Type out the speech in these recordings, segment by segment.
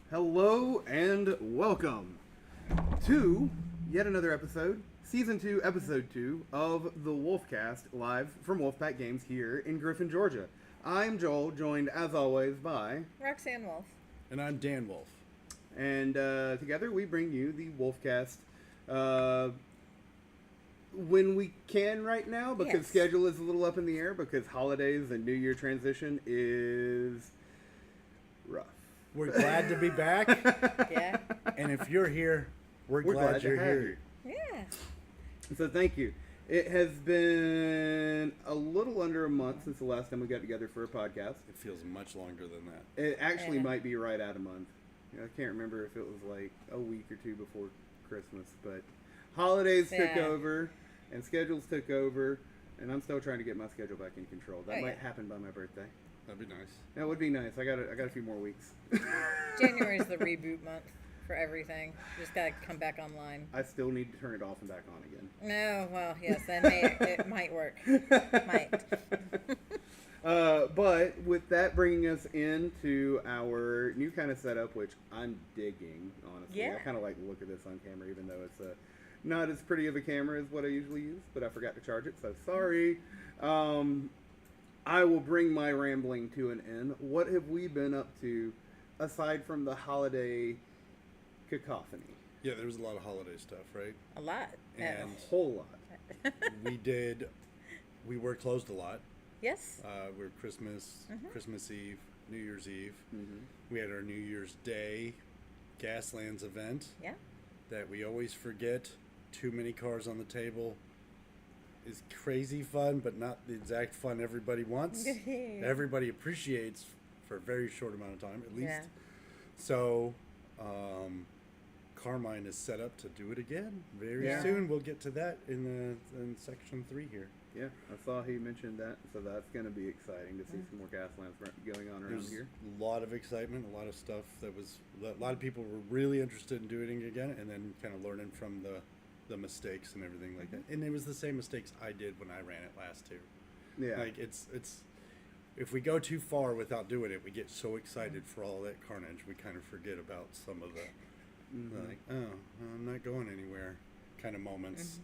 Hello and welcome to yet another episode, Season 2, Episode 2 of the Wulfcast, live from Wulfpack Games here in Griffin, Georgia. I'm Joel, joined as always by Roxanne Wolf. And I'm Dan Wolf. And together we bring you the Wulfcast when we can right now, because schedule is a little up in the air because holidays and New Year transition is rough. We're glad to be back. Yeah. And if you're here, we're glad you're here. Yeah. So thank you. It has been a little under a month since the last time we got together for a podcast. It feels much longer than that. It actually might be right at a month. I can't remember if it was like a week or two before Christmas, but holidays took over and schedules took over, and I'm still trying to get my schedule back in control. That might happen by my birthday. That'd be nice. That would be nice. I got a few more weeks. January is the reboot month for everything. Just gotta come back online. I still need to turn it off and back on again. No, well, yes, it might work. Might. But with that bringing us into our new kind of setup, which I'm digging, honestly. Yeah. I kind of like the look of this on camera, even though it's not as pretty of a camera as what I usually use, but I forgot to charge it, so sorry. I will bring my rambling to an end. What have we been up to, aside from the holiday cacophony? Yeah, there was a lot of holiday stuff, right? A lot. And A whole lot. we were closed a lot. Yes. We're Christmas Eve, New Year's Eve. Mm-hmm. We had our New Year's Day Gaslands event. Yeah. That we always forget. Too many cars on the table is crazy fun, but not the exact fun everybody wants. Everybody appreciates for a very short amount of time, at least. Yeah. So, Carmine is set up to do it again very soon. We'll get to that in section 3 here. Yeah, I saw he mentioned that, so that's going to be exciting to see some more Gaslands going on around here. A lot of excitement, a lot of stuff a lot of people were really interested in doing it again, and then kind of learning from the mistakes and everything like that. And it was the same mistakes I did when I ran it last too. Yeah. Like it's if we go too far without doing it, we get so excited for all that carnage, we kind of forget about some of the like, oh, I'm not going anywhere kind of moments.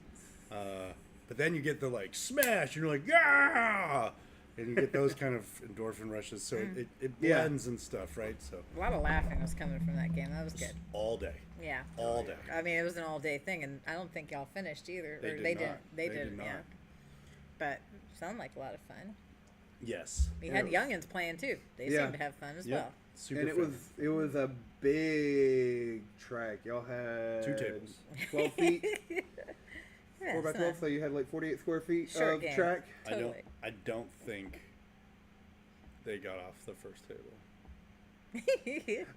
But then you get the like smash, and you're like, yeah! and you get those kind of endorphin rushes. So it Yeah. blends and stuff, right? So A lot of laughing was coming from that game. That was good. all day, Yeah. all day. I mean, it was an all-day thing, and I don't think y'all finished either. They or did they not. didn't. They They didn't. did not. Yeah. But sounded like a lot of fun. Yes. We Yeah, had it was- youngins playing too. They Yeah. seemed to have fun as Yeah. well. Super And it fun. was a big track. Y'all had 2 tables. 12 feet, Yeah, 4 by it's 12, not- so you had like 48 square feet Short of game. track. Totally. I don't think they got off the first table.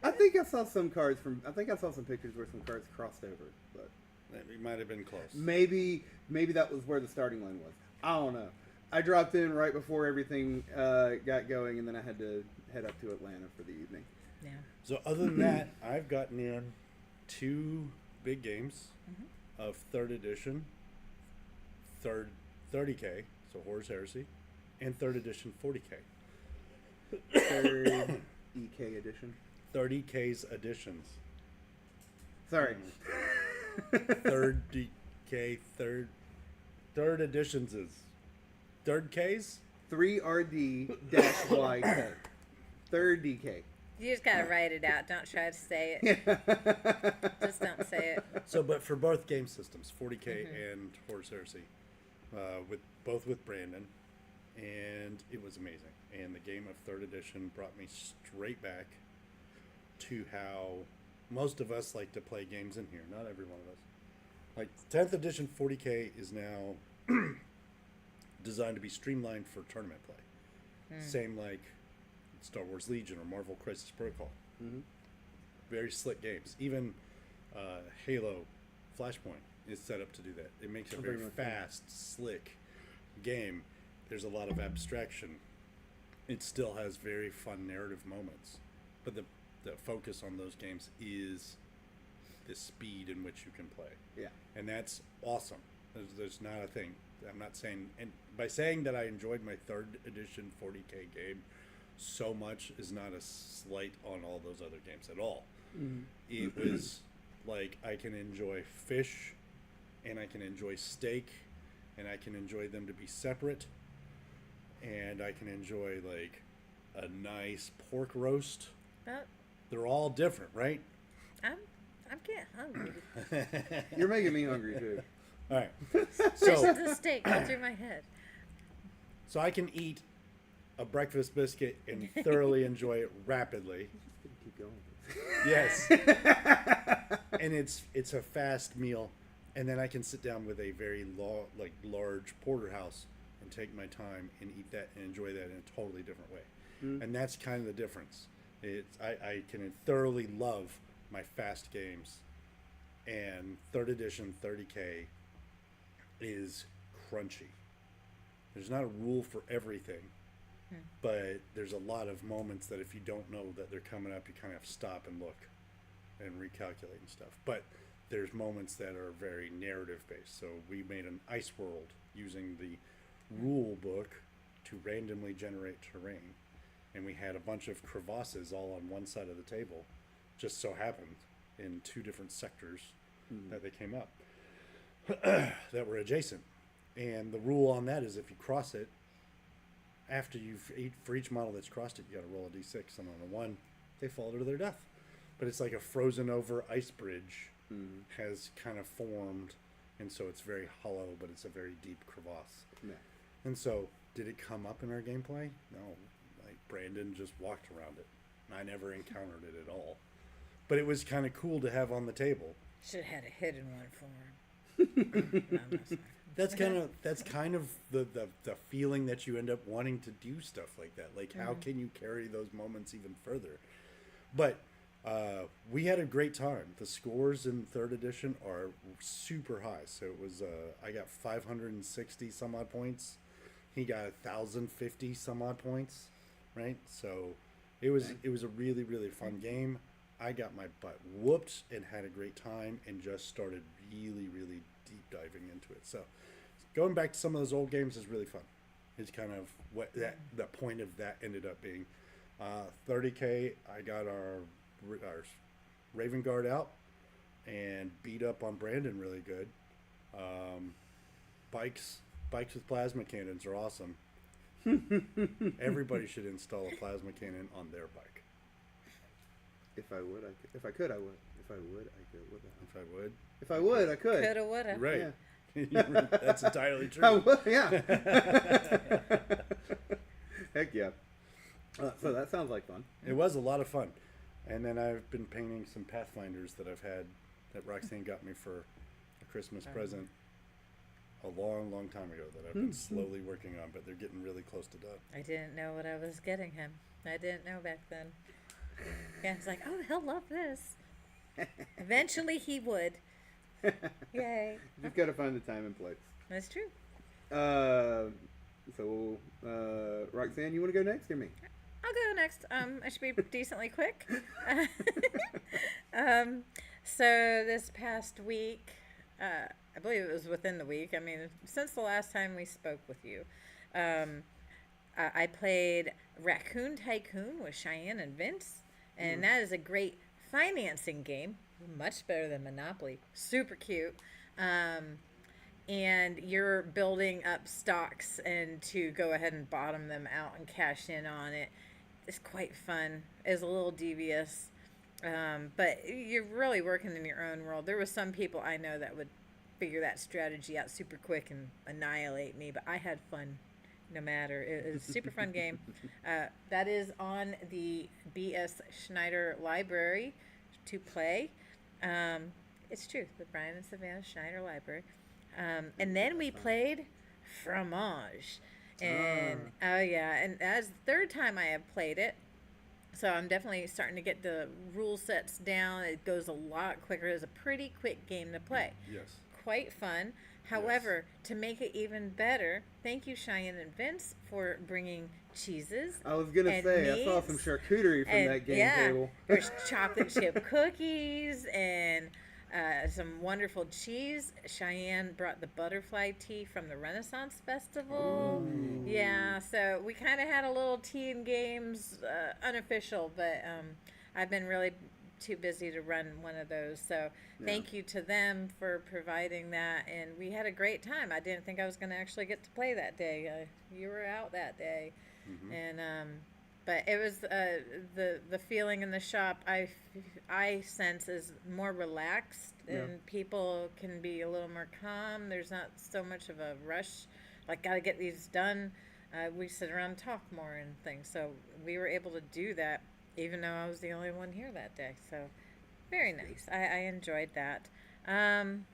I think I saw some pictures where some cards crossed over, but It might have been close. maybe that was where the starting line was. I don't know. I dropped in right before everything got going, and then I had to head up to Atlanta for the evening. Yeah. So other than that, I've gotten in 2 big games of 3rd edition, 30K, so Horus Heresy, and 3rd edition 40K. Third EK edition. 30K's editions. Sorry. 30K, third editions is 3rd K's? 3RD-YK. Third DK. You just gotta write it out. Don't try to say it. Just don't say it. So, but for both game systems, 40K and Horus Heresy, both with Brandon, and it was amazing. And the game of 3rd edition brought me straight back to how most of us like to play games in here. Not every one of us. Like 10th edition 40K is now designed to be streamlined for tournament play. Same like Star Wars Legion or Marvel Crisis Protocol. Very slick games. Even Halo Flashpoint is set up to do that. It makes it a very fast, slick game. There's a lot of abstraction. It still has very fun narrative moments, but the focus on those games is the speed in which you can play. Yeah. And that's awesome. There's not a thing. I'm not saying, and by saying that I enjoyed my 3rd edition 40K game so much is not a slight on all those other games at all. It was like I can enjoy fish, and I can enjoy steak, and I can enjoy them to be separate, and I can enjoy like a nice pork roast. But They're all different, right? I'm getting hungry. You're making me hungry too. All right. Just So, the steak went through my head. so I can eat a breakfast biscuit and thoroughly enjoy it rapidly. Keep going. Yes. And it's a fast meal, and then I can sit down with a very large porterhouse and take my time and eat that and enjoy that in a totally different way. And that's kind of the difference. I can thoroughly love my fast games, and 3rd edition 30K is crunchy. There's not a rule for everything, but there's a lot of moments that if you don't know that they're coming up, you kind of have to stop and look and recalculate and stuff. But there's moments that are very narrative based. So we made an ice world using the rule book to randomly generate terrain, and we had a bunch of crevasses all on one side of the table. Just so happened in 2 different sectors that they came up that were adjacent. And the rule on that is if you cross it, after for each model that's crossed it, you got to roll a d6, and on a 1, they fall to their death. But it's like a frozen over ice bridge has kind of formed, and so it's very hollow, but it's a very deep crevasse. Yeah. And so, did it come up in our gameplay? No. Like Brandon just walked around it. I never encountered it at all. But it was kind of cool to have on the table. Should have had a hidden one for him. No, I'm not sorry. That's kind of the feeling that you end up wanting to do stuff like that. Like, how can you carry those moments even further? But we had a great time. The scores in 3rd edition are super high. So it was I got 560 some odd points. He got 1,050 some odd points, right? So it was a really, really fun game. I got my butt whooped and had a great time and just started really, really deep diving into it. So going back to some of those old games is really fun. It's kind of what the point of that ended up being. 30K, I got our Raven Guard out and beat up on Brandon really good. Bikes with plasma cannons are awesome. Everybody should install a plasma cannon on their bike. If I would, I could. If I could, I would. If I would, I could. What the hell? If I would. If I would, I could. Coulda, woulda. Right. Yeah. That's entirely true. I would, yeah. Heck yeah. So that sounds like fun. It was a lot of fun. And then I've been painting some Pathfinders that I've had that Roxanne got me for a Christmas present a long, long time ago that I've been slowly working on, but they're getting really close to done. I didn't know what I was getting him. I didn't know back then. Yeah, I was like, oh, he'll love this. Eventually he would. Yay. You've got to find the time and place. That's true. So, Roxanne, you want to go next or me? I'll go next. I should be decently quick. So this past week, I believe it was within the week. I mean, since the last time we spoke with you, I played Raccoon Tycoon with Cheyenne and Vince, and that is a great financing game, much better than Monopoly. Super cute. And you're building up stocks and to go ahead and bottom them out and cash in on it. It's quite fun. It's a little devious, but you're really working in your own world. There were some people I know that would figure that strategy out super quick and annihilate me, but I had fun no matter. It was a super fun game. That is on the B.S. Schneider Library to play. It's true, the Brian and Savannah Schneider Library. And then we played Fromage. And and that's the third time I have played it. So I'm definitely starting to get the rule sets down. It goes a lot quicker. It's a pretty quick game to play. Yes. Quite fun. However, to make it even better, thank you, Cheyenne and Vince, for bringing cheeses. I was going to say, I saw some charcuterie from that game table. There's chocolate chip cookies and some wonderful cheese. Cheyenne brought the butterfly tea from the Renaissance Festival. Ooh. Yeah, so we kind of had a little tea and games, unofficial, but I've been really too busy to run one of those. So thank you to them for providing that, and we had a great time. I didn't think I was going to actually get to play that day. You were out that day, and but it was the feeling in the shop I sense is more relaxed, and people can be a little more calm. There's not so much of a rush, like gotta get these done. We sit around and talk more and things, so we were able to do that even though I was the only one here that day. So very nice. I enjoyed that. And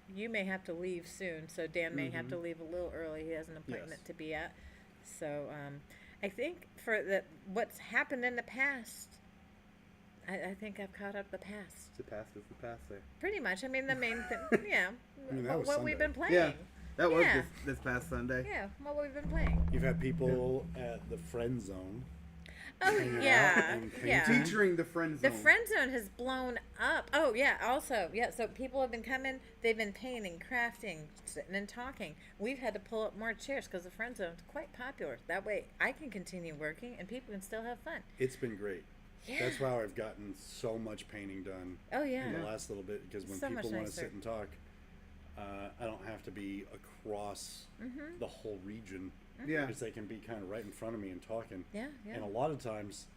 you may have to leave soon, so Dan may have to leave a little early. He has an appointment to be at. So I think for what's happened in the past, I think I've caught up the past. The past is the past there. Pretty much. I mean, the main thing, I mean, that was what we've Sunday. been playing. Yeah, that was Yeah. this past Sunday. Yeah, what we've been playing. You've had people at the friend zone. Oh, hanging out yeah. and Yeah. painting. Featuring the friend The zone. friend zone has blown up. Oh, yeah, also, so people have been coming, they've been painting, crafting, sitting and talking. We've had to pull up more chairs because the friend zone's quite popular. That way I can continue working and people can still have fun. It's been great. Yeah. That's how I've gotten so much painting done Oh, yeah. in the last little bit, because when So much people want to nicer. sit and talk, I don't have to be across the whole region, Yeah. because they can be kind of right in front of me and talking. Yeah, yeah. And a lot of times,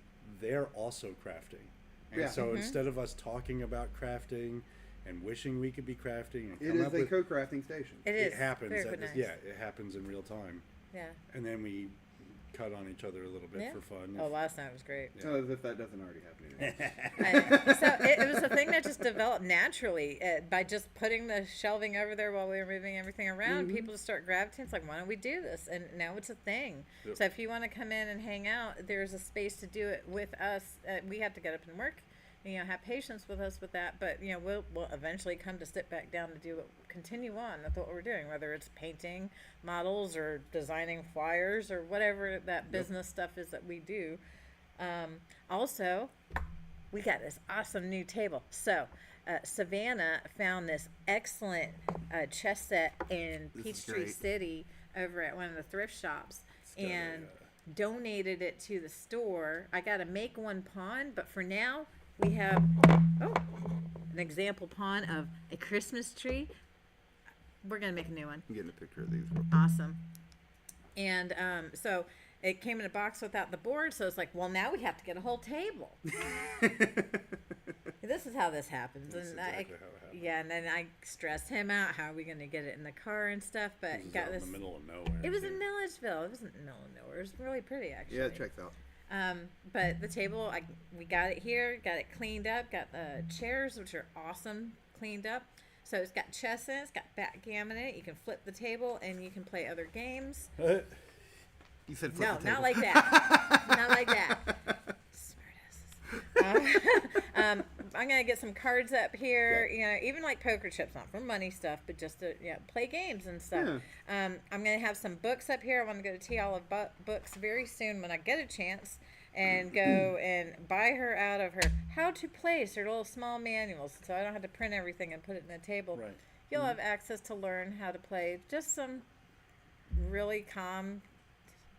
they're also crafting. And Yeah. so instead of us talking about crafting and wishing we could be crafting and It come is up a with, co-crafting station. It is. it happens. Very At nice. it happens in real time. Yeah. And then we cut on each other a little bit Yeah. for fun. Oh, last night was great. Oh, as if that doesn't already happen anymore. So it was a thing that just developed naturally by just putting the shelving over there while we were moving everything around. People just start gravitating. It's like, why don't we do this? And now it's a thing. Yep. So if you want to come in and hang out, there's a space to do it with us. We have to get up and work. Have patience with us with that. But we'll eventually come to sit back down to continue on with what we're doing, whether it's painting models or designing flyers or whatever that business stuff is that we do. Also, we got this awesome new table. So, Savannah found this excellent chess set in This is Peachtree great. City over at one of the thrift shops, got and donated it to the store. I got to make one pawn, but for now, we have an example pawn of a Christmas tree. We're going to make a new one. I'm getting a picture of these. Awesome. And so it came in a box without the board. So it's like, well, now we have to get a whole table. This is how this happens. That's And exactly how it happens. yeah, and then I stressed him out. How are we going to get it in the car and stuff? But This is got out this. in the middle of nowhere. It was too. in Milledgeville. It wasn't in the middle of nowhere. It was really pretty, actually. Yeah, it checks out. But the table, we got it here, got it cleaned up, got the chairs, which are awesome, cleaned up. So it's got chess in it, it's got backgammon in it. You can flip the table and you can play other games. You said flip No, the table. not like that. Not like that. Smartasses. I'm gonna get some cards up here. Yeah. You know, even like poker chips, not for money stuff, but just to play games and stuff. Yeah. I'm gonna have some books up here. I want to go to Tea Olive Books very soon when I get a chance, and go and buy her out of her how to place her little small manuals, so I don't have to print everything and put it in the table. Right. You'll have access to learn how to play just some really calm,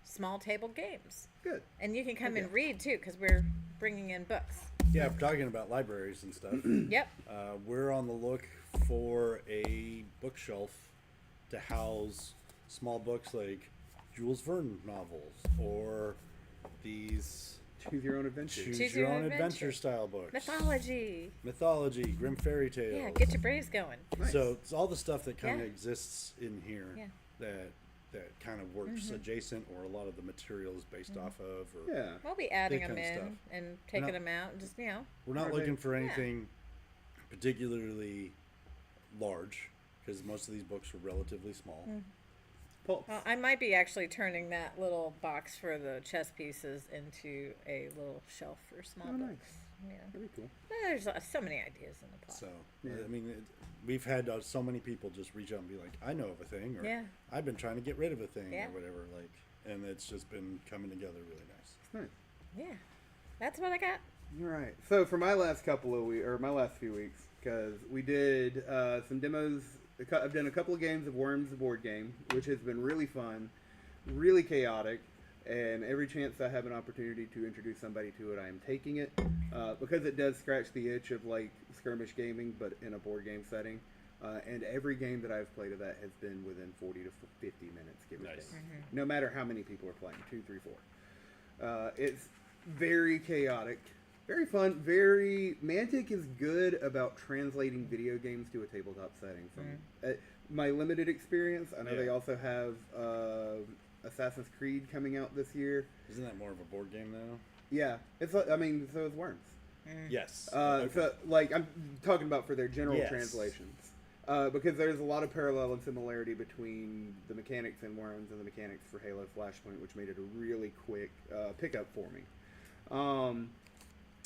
small table games. Good. And you can come Okay. and read too, because we're bringing in books. Yeah, I'm talking about libraries and stuff. Yep. We're on the look for a bookshelf to house small books like Jules Verne novels or these Choose your own adventure. choose your own adventure style books. Mythology, grim fairy tales. Yeah, get your brains going. Nice. So it's all the stuff that kind of Yeah. exists in here Yeah. that kind of works adjacent, or a lot of the materials based off of. Or Yeah. We'll be adding That them kind of in stuff. and taking not- them out, and just We're not Are looking they- for Yeah. anything particularly large, because most of these books are relatively small. Pulse. Well, I might be actually turning that little box for the chess pieces into a little shelf for small Oh, nice. books. Yeah. That'd be cool. There's so many ideas in the pot. So, Yeah. I mean, we've had so many people just reach out and be like, I know of a thing, or Yeah. I've been trying to get rid of a thing, Yeah. or whatever, like, and it's just been coming together really nice. It's nice. Yeah. That's what I got. All right. So for my last couple of weeks, or my last few weeks, because we did some demos. I've done a couple of games of Worms, the board game, which has been really fun, really chaotic, and every chance I have an opportunity to introduce somebody to it, I am taking it, because it does scratch the itch of like skirmish gaming, but in a board game setting. And every game that I've played of that has been within 40 to 50 minutes, give or Nice. take. No matter how many people are playing, 2, 3, 4. It's very chaotic, very fun, very... Mantic is good about translating video games to a tabletop setting. From my limited experience, I know Yeah. they also have Assassin's Creed coming out this year. Isn't that more of a board game now? Yeah, it's. I mean, so is Worms. Yes. So, like, I'm talking about for their general Yes. translations. Because there's a lot of parallel and similarity between the mechanics in Worms and the mechanics for Halo Flashpoint, which made it a really quick pickup for me.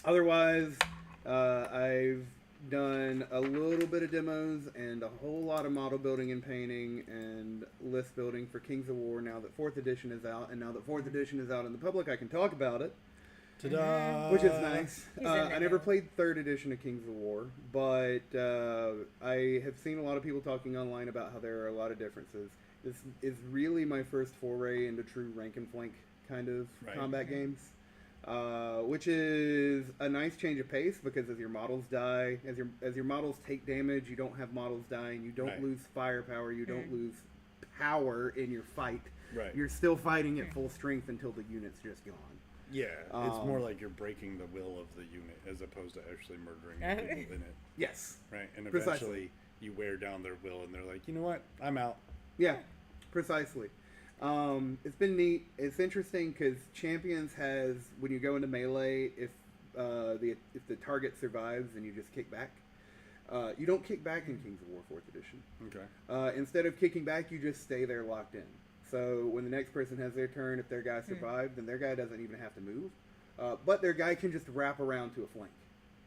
Otherwise, I've done a little bit of demos and a whole lot of model building and painting and list building for Kings of War now that 4th edition is out. And now that 4th edition is out in the public, I can talk about it. Ta-da! Which is nice. He's in I it never now. played 3rd edition of Kings of War, but I have seen a lot of people talking online about how there are a lot of differences. This is really my first foray into true rank and flank kind of Right. combat games, which is a nice change of pace because as your models die, as your models take damage, you don't have models dying, you don't Right. lose firepower, you don't lose power in your fight. Right. You're still fighting at full strength until the unit's just gone. Yeah, it's more Um, like you're breaking the will of the unit as opposed to actually murdering the people in it, Yes. right? And Precisely. eventually you wear down their will, and they're like, you know what, I'm out. Yeah, precisely. It's been neat. It's interesting because Champions has, when you go into melee, if the target survives, then you just kick back. You don't kick back in Kings of War 4th edition. Okay. Instead of kicking back, you just stay there locked in. So when the next person has their turn, if their guy survived, then their guy doesn't even have to move. But their guy can just wrap around to a flank.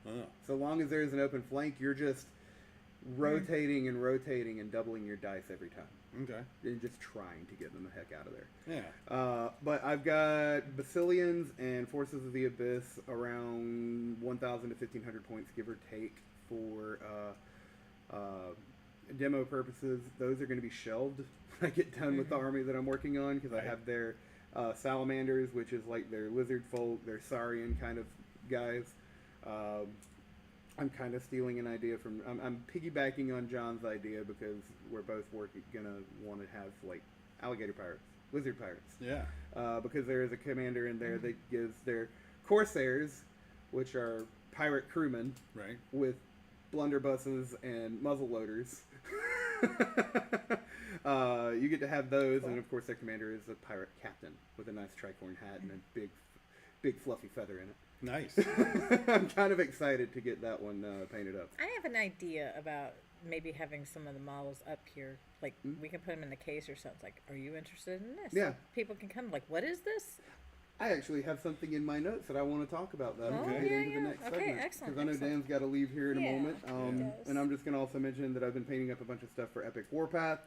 Oh. So long as there's an open flank, you're just rotating and rotating and doubling your dice every time. Okay. And just trying to get them the heck out of there. Yeah. But I've got Basilians and Forces of the Abyss around 1,000 to 1,500 points, give or take, for demo purposes. Those are going to be shelved when I get done with the army that I'm working on, because Right. I have their Salamanders, which is like their lizard folk, their Saurian kind of guys. I'm kind of stealing an idea from... I'm piggybacking on John's idea because we're both gonna want to have, like, alligator pirates. Wizard Pirates. Yeah. Because there is a commander in there that gives their Corsairs, which are pirate crewmen, Right. with blunderbusses and muzzle loaders. You get to have those, and of course their commander is a pirate captain with a nice tricorn hat and a big fluffy feather in it. Nice. I'm kind of excited to get that one painted up. I have an idea about maybe having some of the models up here. Like, we can put them in the case or something. Like, are you interested in this? Yeah. People can come. Like, what is this? I actually have something in my notes that I want to talk about that. Oh, Get yeah, into yeah. the next Okay, segment. excellent, Because I know excellent. Dan's got to leave here in a Yeah, moment. he does. And I'm just going to also mention that I've been painting up a bunch of stuff for Epic Warpath.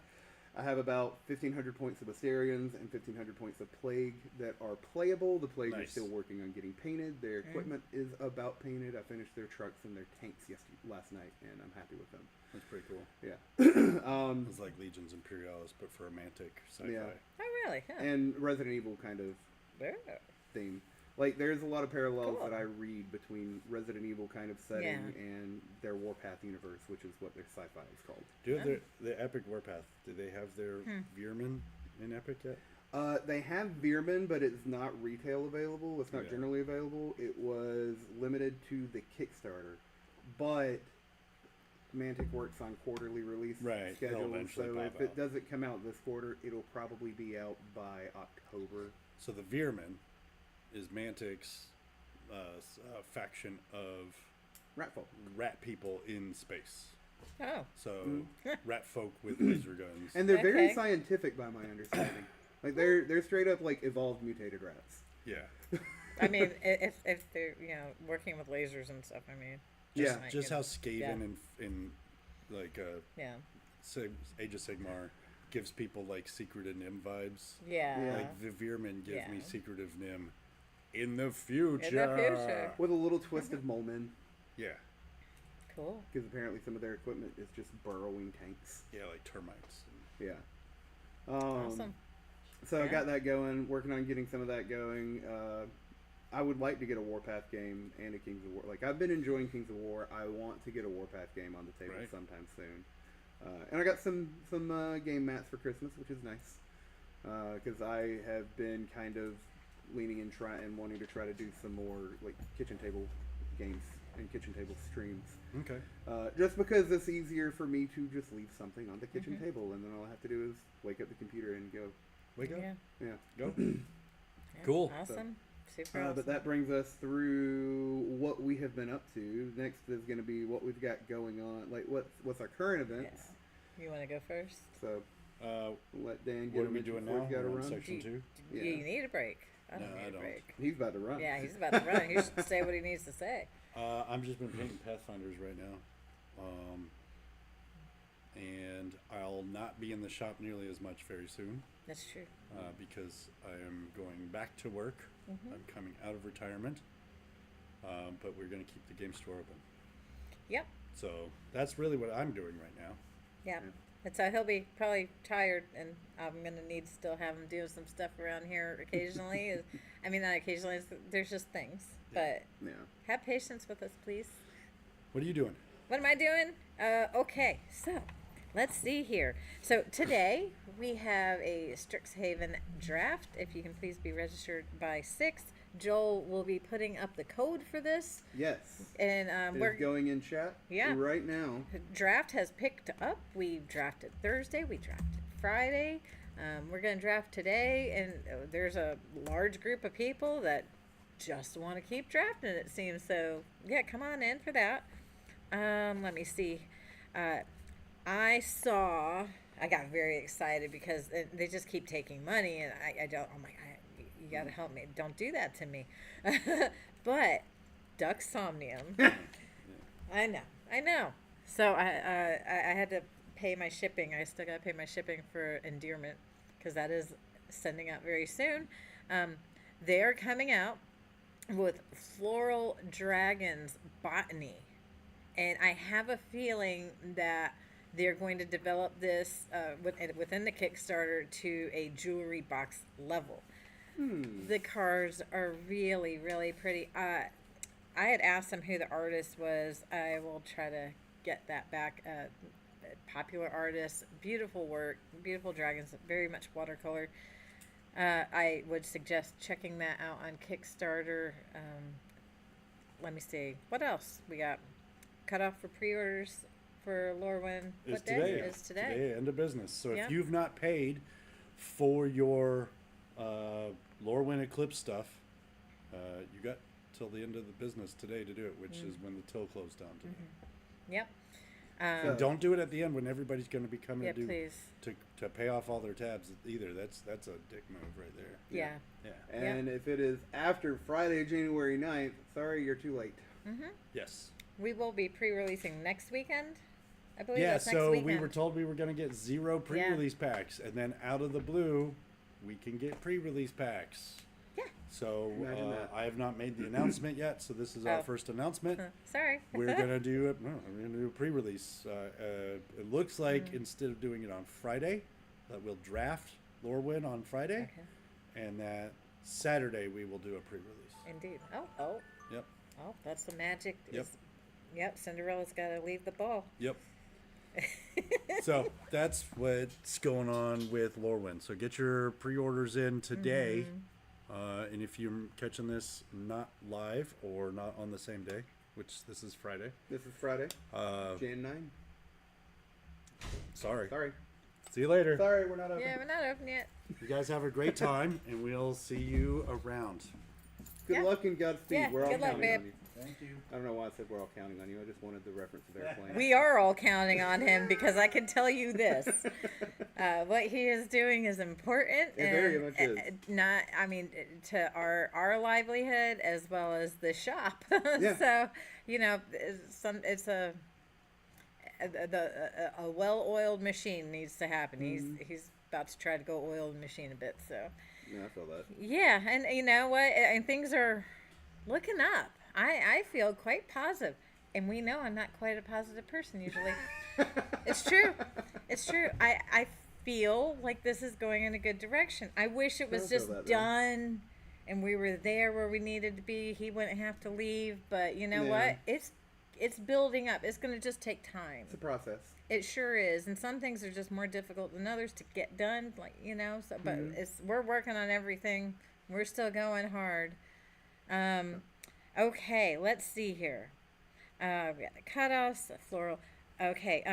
I have about 1,500 points of Asterians and 1,500 points of Plague that are playable. The Plague are Nice. still working on getting painted. Their equipment is about painted. I finished their trucks and their tanks last night, and I'm happy with them. That's pretty cool. Yeah. It's like Legions Imperialis, but for romantic sci-fi. Yeah. Oh, really? Huh. And Resident Evil kind of Yeah. theme. Like, there's a lot of parallels Cool. that I read between Resident Evil kind of setting Yeah. and their Warpath universe, which is what their sci-fi is called. Do you have the Epic Warpath? Do they have their Veerman in Epic yet? They have Veerman, but it's not retail available. It's not Yeah. generally available. It was limited to the Kickstarter. But Mantic works on quarterly release Right, they'll schedules, eventually so pop if it out. doesn't come out this quarter, it'll probably be out by October. So the Veerman is Mantic's faction of Ratfall. rat people in space. Oh. So rat folk with laser guns. And they're very Okay. scientific by my understanding. Like they're straight up like evolved mutated rats. Yeah. I mean, if they're, working with lasers and stuff, I mean. Yeah. like, Just you how know, Skaven in like Yeah. Age of Sigmar gives people like Secret of Nim vibes. Yeah. Yeah. Like the Veerman give me Yeah. Secret of Nim in the future. future. With a little twist of Molmen, Yeah. Cool. because apparently some of their equipment is just burrowing tanks. Yeah, like termites. Yeah. Awesome. So I Yeah. got that going, working on getting some of that going. I would like to get a Warpath game and a Kings of War. Like, I've been enjoying Kings of War. I want to get a Warpath game on the table Right. sometime soon. And I got some game mats for Christmas, which is nice. Because I have been kind of leaning and wanting to try to do some more, like, kitchen table games and kitchen table streams. Okay. Just because it's easier for me to just leave something on the kitchen table, and then all I have to do is wake up the computer and go. Wake up. Yeah. Yeah. Go. Yeah. Cool. Awesome. Super awesome. But that brings us through what we have been up to. Next is going to be what we've got going on, like what's our current events. You want to go first? So let Dan get What are him we into doing before now? he's got to We're on run. section 2. Yeah. You need a break. I don't No, need I a don't. break. He's about to run. Yeah, he's about to run. He should say what he needs to say. I've just been painting Pathfinders right now. And I'll not be in the shop nearly as much very soon That's true. because I am going back to work. I'm coming out of retirement. But we're going to keep the game store open. Yep. So that's really what I'm doing right now. Yeah. And so he'll be probably tired, and I'm going to need to still have him doing some stuff around here occasionally. I mean, not occasionally. There's just things. But Yeah. have patience with us, please. What are you doing? What am I doing? Okay, so let's see here. So today we have a Strixhaven draft. If you can please be registered by 6. Joel will be putting up the code for this. Yes. And We're going in chat right now. draft has picked up. We drafted Thursday. We drafted Friday. We're going to draft today. And there's a large group of people that just want to keep drafting, it seems. So, yeah, come on in for that. Let me see. I got very excited because they just keep taking money, and I don't, I'm like, you got to help me. Don't do that to me. But Duck Somnium, I know. So I had to pay my shipping. I still got to pay my shipping for Endearment because that is sending out very soon. They're coming out with Floral Dragons Botany. And I have a feeling that they're going to develop this within the Kickstarter to a jewelry box level. The cards are really, really pretty. I had asked them who the artist was. I will try to get that back. Popular artist, beautiful work, beautiful dragons, very much watercolor. I would suggest checking that out on Kickstarter. Let me see. What else we got? Cutoff for pre-orders for Lorwyn. What day is today? Today, end of business. So Yep. if you've not paid for your Lorwyn Eclipse stuff, you got till the end of the business today to do it, which is when the till closed down today. Yep. And don't do it at the end when everybody's going to be coming Yeah, to do please. to pay off all their tabs either. That's a dick move right there. Yeah. Yeah. And if it is after Friday, January 9th, sorry, you're too late. Yes. We will be pre-releasing next weekend. I believe Yeah, that's next so weekend. we were told we were going to get 0 pre-release packs, and then out of the blue, we can get pre-release packs. Yeah. So Imagine that. I have not made the announcement yet, so this is our Oh. first announcement. Sorry. We're gonna do it. No, we're gonna do a pre-release. It looks like instead of doing it on Friday, that we'll draft Lorwyn on Friday, Okay. and that Saturday we will do a pre-release. Indeed. Yep. Oh, that's the magic. Yep. Yep. Cinderella's got to leave the ball. Yep. So that's what's going on with Lorwyn. So get your pre-orders in today, and if you're catching this not live or not on the same day, which this is Friday. This is Friday, Uh, Jan 9. sorry. Sorry. See you later. Sorry, we're not open. Yeah, we're not open yet. You guys have a great time, and we'll see you around. Good Yeah. luck and Godspeed. Yeah, We're all good luck, counting babe. on you. Thank you. I don't know why I said we're all counting on you. I just wanted the reference of airplane. We are all counting on him because I can tell you this: what he is doing is important, It very much is. not. I mean, to our livelihood as well as the shop. Yeah. So it's a well-oiled machine needs to happen. He's about to try to go oil the machine a bit. So Yeah, I feel that. yeah, and you know what? And things are looking up. I feel quite positive. And we know I'm not quite a positive person usually. It's true. It's true. I feel like this is going in a good direction. I wish it was I feel just that, done and we were there where we needed to be. He wouldn't have to leave. But you know Yeah. what? It's building up. It's going to just take time. It's a process. It sure is, and some things are just more difficult than others to get done. So but we're working on everything. We're still going hard. Okay, let's see here. We got the cutoffs, the floral. Okay,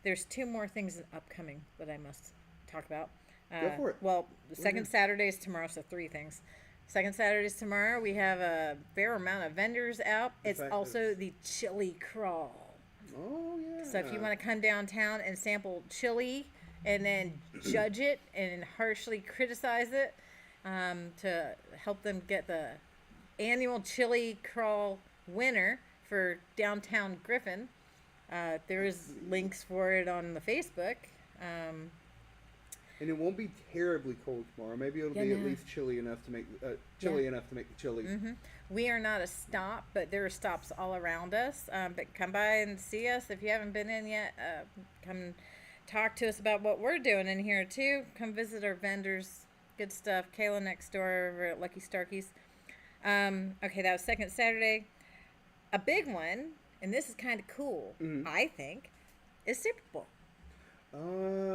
there's 2 more things upcoming that I must talk about. Go for it. Well, the second Saturday is tomorrow, so 3 things. Second Saturday is tomorrow. We have a fair amount of vendors out. It's fact also the chili crawl. Oh, yeah. So if you want to come downtown and sample chili and then judge it and harshly criticize it to help them get the annual chili crawl winner for downtown Griffin, there is links for it on the Facebook. And it won't be terribly cold tomorrow. Maybe it'll be at least chilly enough to make enough to make the chili. We are not a stop, but there are stops all around us. But come by and see us if you haven't been in yet. Come talk to us about what we're doing in here too. Come visit our vendors. Good stuff. Kayla next door over at Lucky Starkey's. Okay, that was second Saturday. A big one, and this is kind of cool, I think, is Super Bowl.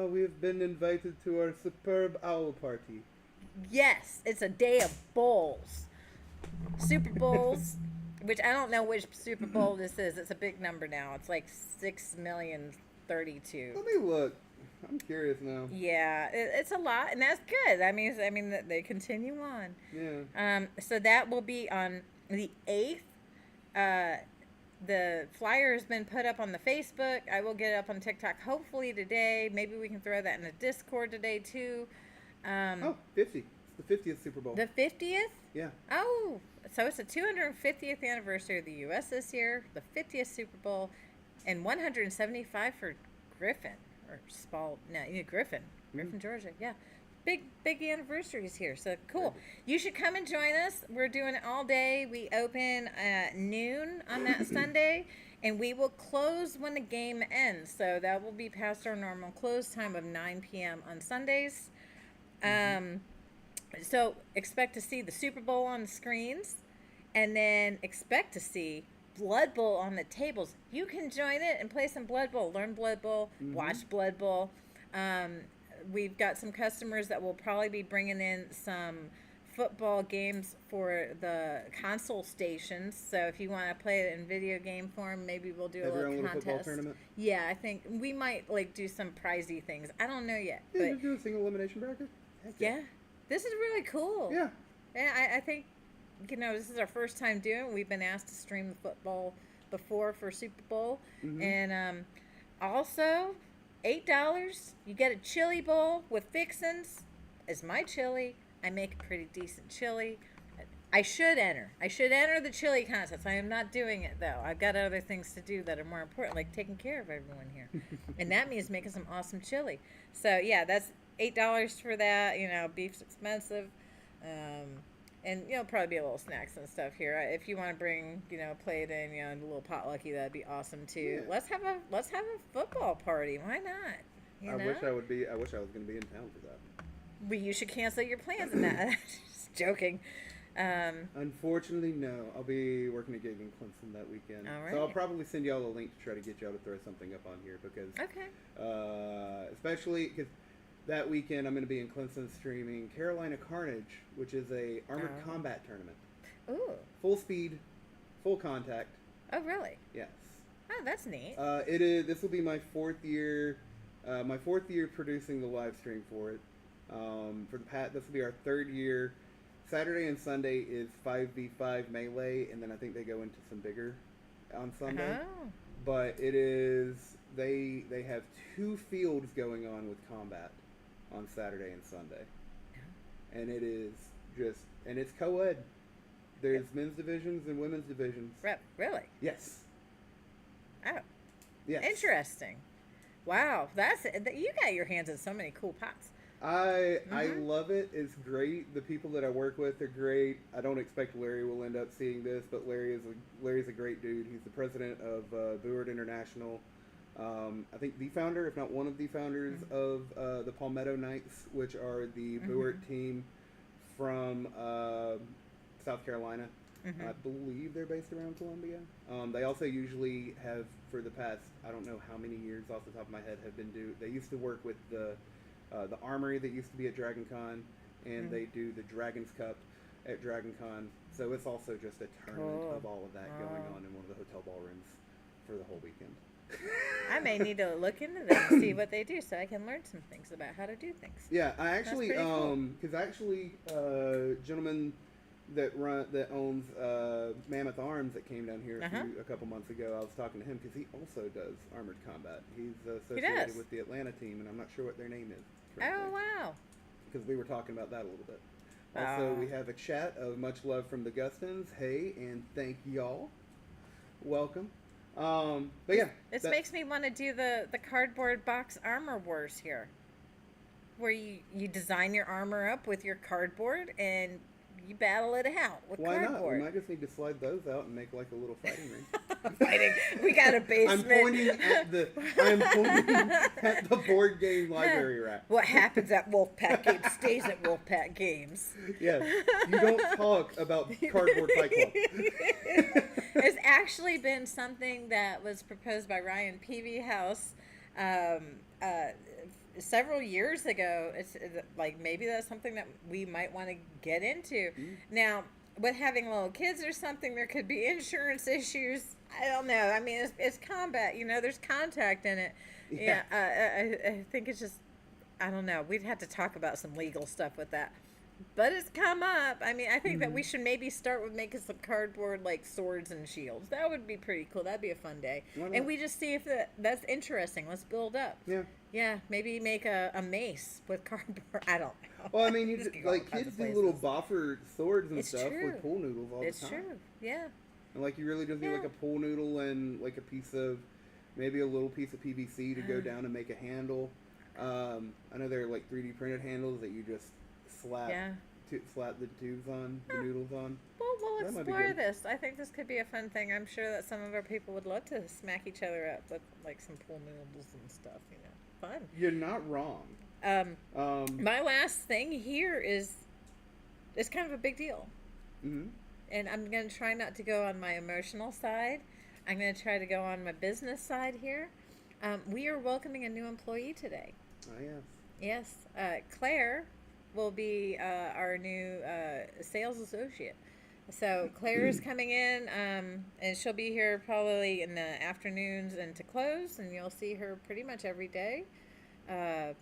We've been invited to our superb owl party. Yes, it's a day of bowls. Super Bowls, which I don't know which Super Bowl this is. It's a big number now. It's like 6,032,000. Let me look. I'm curious now. Yeah, it's a lot, and that's good. I mean, they continue on. Yeah. So that will be on the 8th. The flyer has been put up on the Facebook. I will get it up on TikTok hopefully today. Maybe we can throw that in the Discord today too. 50. It's the 50th Super Bowl. The 50th? Yeah. Oh, so it's the 250th anniversary of the U.S. this year, the 50th Super Bowl, and 175 for Griffin Griffin, Georgia. Yeah, big anniversaries here. So cool. You should come and join us. We're doing it all day. We open at noon on that Sunday, and we will close when the game ends. So that will be past our normal close time of 9 p.m. on Sundays. So expect to see the Super Bowl on the screens, and then expect to see Blood Bowl on the tables. You can join it and play some Blood Bowl, learn Blood Bowl, watch Blood Bowl. we've got some customers that will probably be bringing in some football games for the console stations. So if you want to play it in video game form, maybe we'll do a little little football contest. tournament? Yeah, I think we might like do some pricey things. I don't know yet, Yeah, but just do a single elimination bracket. Heck yeah, this is really cool. Yeah. Yeah, I think, this is our first time doing it. We've been asked to stream the football before for Super Bowl. Mhm. And also, $8, you get a chili bowl with fixins. It's my chili. I make a pretty decent chili. I should enter. The chili contest. I am not doing it, though. I've got other things to do that are more important, like taking care of everyone here. And that means making some awesome chili. So, yeah, that's $8 for that. Beef's expensive. And probably be a little snacks and stuff here. If you want to bring, play it in, a little potlucky, that'd be awesome too. Yeah. Let's have a football party. Why not? I wish I was going to be in town for that. Well, you should cancel your plans and that. Just joking. Unfortunately, no. I'll be working a gig in Clemson that weekend. All right. So I'll probably send y'all a link to try to get y'all to throw something up on here because, especially because that weekend I'm going to be in Clemson streaming Carolina Carnage, which is a armored combat tournament. Ooh. Full speed, full contact. Oh, really? Yes. Oh, that's neat. It is. This will be my fourth year. My fourth year producing the live stream for it. This will be our third year. Saturday and Sunday is 5v5 melee, and then I think they go into some bigger on Sunday. Oh. But it is they have 2 fields going on with combat on Saturday and Sunday, and it is and it's co-ed. There's men's divisions and women's divisions. Really? Yes. Oh. Yes. Interesting. Wow, you got your hands in so many cool pots. I love it. It's great. The people that I work with are great. I don't expect Larry will end up seeing this, but Larry's a great dude. He's the president of Buard International. I think the founder, if not one of the founders of the Palmetto Knights, which are the Buard team from South Carolina. I believe they're based around Columbia. They also usually have, for the past, I don't know how many years off the top of my head, they used to work with the armory that used to be at Dragon Con, and they do the Dragon's Cup at Dragon Con. So it's also just a tournament of all of that going on in one of the hotel ballrooms for the whole weekend. I may need to look into them and see what they do so I can learn some things about how to do things. Yeah, I actually, That's pretty cool. Gentleman that owns Mammoth Arms that came down here a couple months ago, I was talking to him because he also does armored combat. He's associated with the Atlanta team, and I'm not sure what their name is. Oh, wow. Because we were talking about that a little bit. Also, we have a chat of much love from the Gustins. Hey, and thank y'all. Welcome. But yeah. This makes me want to do the cardboard box armor wars here. Where you design your armor up with your cardboard and you battle it out with cardboard. Why not? We might just need to slide those out and make like a little fighting ring. Fighting. We got a basement. I'm pointing at the board game library rack. What happens at Wulfpack Games stays at Wulfpack Games. Yes. You don't talk about cardboard Fight Club. It's actually been something that was proposed by Ryan Peavyhouse several years ago. It's like maybe that's something that we might want to get into. Now, with having little kids or something, there could be insurance issues. I don't know. I mean, it's combat. There's contact in it. Yeah. I think it's just, I don't know. We'd have to talk about some legal stuff with that. But it's come up. I mean, I think that we should maybe start with making some cardboard, like, swords and shields. That would be pretty cool. That'd be a fun day. And we just see if that's interesting. Let's build up. Yeah. Yeah, maybe make a mace with cardboard. I don't know. Well, I mean, kids do little boffer swords and stuff with pool noodles all the time. It's true, yeah. And, like, you really just need, like, a pool noodle and, like, maybe a little piece of PVC to go down and make a handle. I know there are, like, 3D printed handles that you just slap the tubes on, the noodles on. Well, we'll explore this. I think this could be a fun thing. I'm sure that some of our people would love to smack each other up with, like, some pool noodles and stuff, Fun. You're not wrong. My last thing here is kind of a big deal. Mm-hmm. And I'm going to try not to go on my emotional side. I'm going to try to go on my business side here. We are welcoming a new employee today. Oh, yes. Yes, Claire will be our new sales associate. So Claire is coming in, and she'll be here probably in the afternoons and to close, and you'll see her pretty much every day. Uh,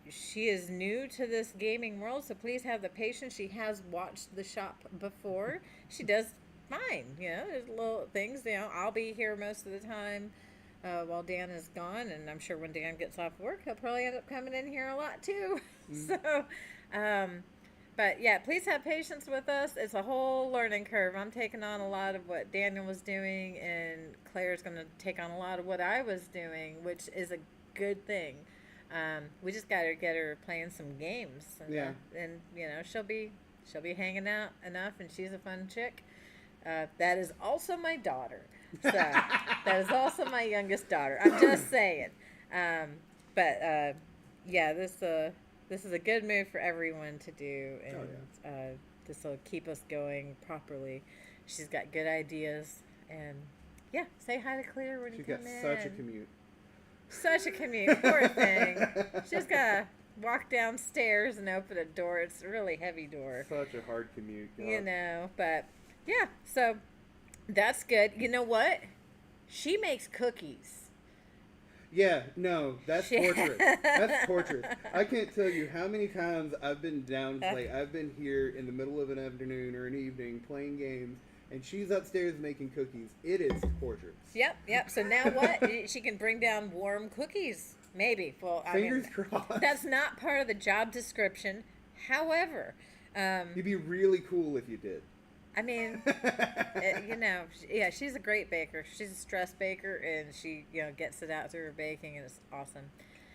she is new to this gaming world, so please have the patience. She has watched the shop before. She does fine, there's little things, I'll be here most of the time while Dan is gone, and I'm sure when Dan gets off work, he'll probably end up coming in here a lot too. So, but yeah, please have patience with us. It's a whole learning curve. I'm taking on a lot of what Daniel was doing, and Claire's going to take on a lot of what I was doing, which is a good thing. We just got to get her playing some games, and she'll be hanging out enough, and she's a fun chick. That is also my daughter. So that is also my youngest daughter. I'm just saying. But this is a good move for everyone to do, and this will keep us going properly. She's got good ideas, and say hi to Claire when you come in. She's got such a commute. Such a commute, poor thing. She's gotta walk downstairs and open a door. It's a really heavy door. Such a hard commute. God. But so that's good. You know what? She makes cookies. Yeah, no, that's torturous. That's torturous. I can't tell you how many times I've been down late. I've been here in the middle of an afternoon or an evening playing games, and she's upstairs making cookies. It is torturous. Yep. So now what? She can bring down warm cookies. Maybe. Well, Fingers crossed. That's not part of the job description. However, you'd be really cool if you did. I mean, she's a great baker. She's a stress baker, and she, gets it out through her baking, and it's awesome.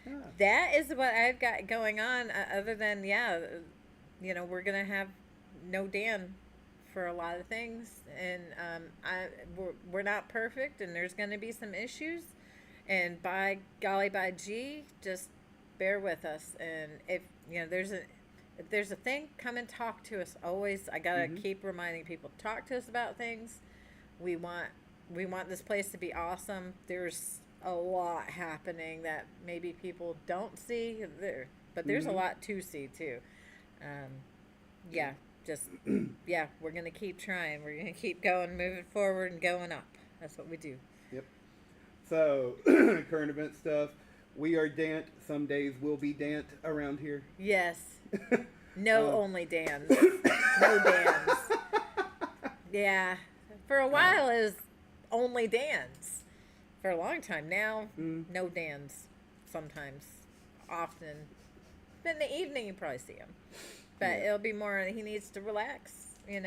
Yeah. That is what I've got going on. Other than, we're gonna have no Dan for a lot of things, and we're not perfect, and there's gonna be some issues, and by golly, by gee, just bear with us. And if there's a thing, come and talk to us. Always, I gotta keep reminding people, talk to us about things. We want this place to be awesome. There's a lot happening that maybe people don't see there, but there's a lot to see too. We're gonna keep trying. We're gonna keep going, moving forward, and going up. That's what we do. Yep. So, current event stuff. We are Dant. Some days we'll be Dant around here. Yes. No, only Dans. No Dans. Yeah. For a while it was only Dans. For a long time now, no Dans. Sometimes. Often. But in the evening you probably see him. But it'll be more, he needs to relax, and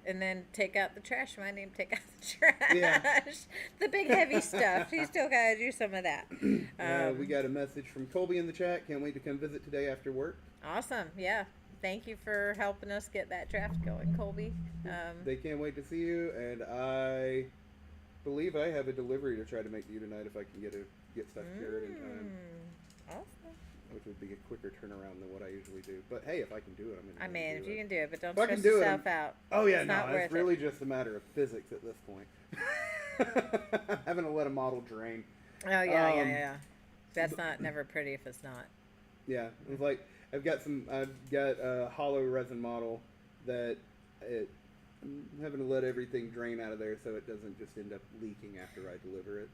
then take out the trash. My name, take out the trash. Yeah. The big heavy stuff. He's still got to do some of that. We got a message from Colby in the chat. Can't wait to come visit today after work. Awesome. Yeah. Thank you for helping us get that draft going, Colby. They can't wait to see you, and I believe I have a delivery to try to make to you tonight if I can get stuff cured in time. Awesome. Which would be a quicker turnaround than what I usually do. But hey, if I can do it, I'm going to if you can do it, but don't stress yourself out. Oh yeah, it's really just a matter of physics at this point. I'm having to let a model drain. Oh yeah. That's never pretty if it's not. Yeah, it's like I've got a hollow resin model that I'm having to let everything drain out of there so it doesn't just end up leaking after I deliver it.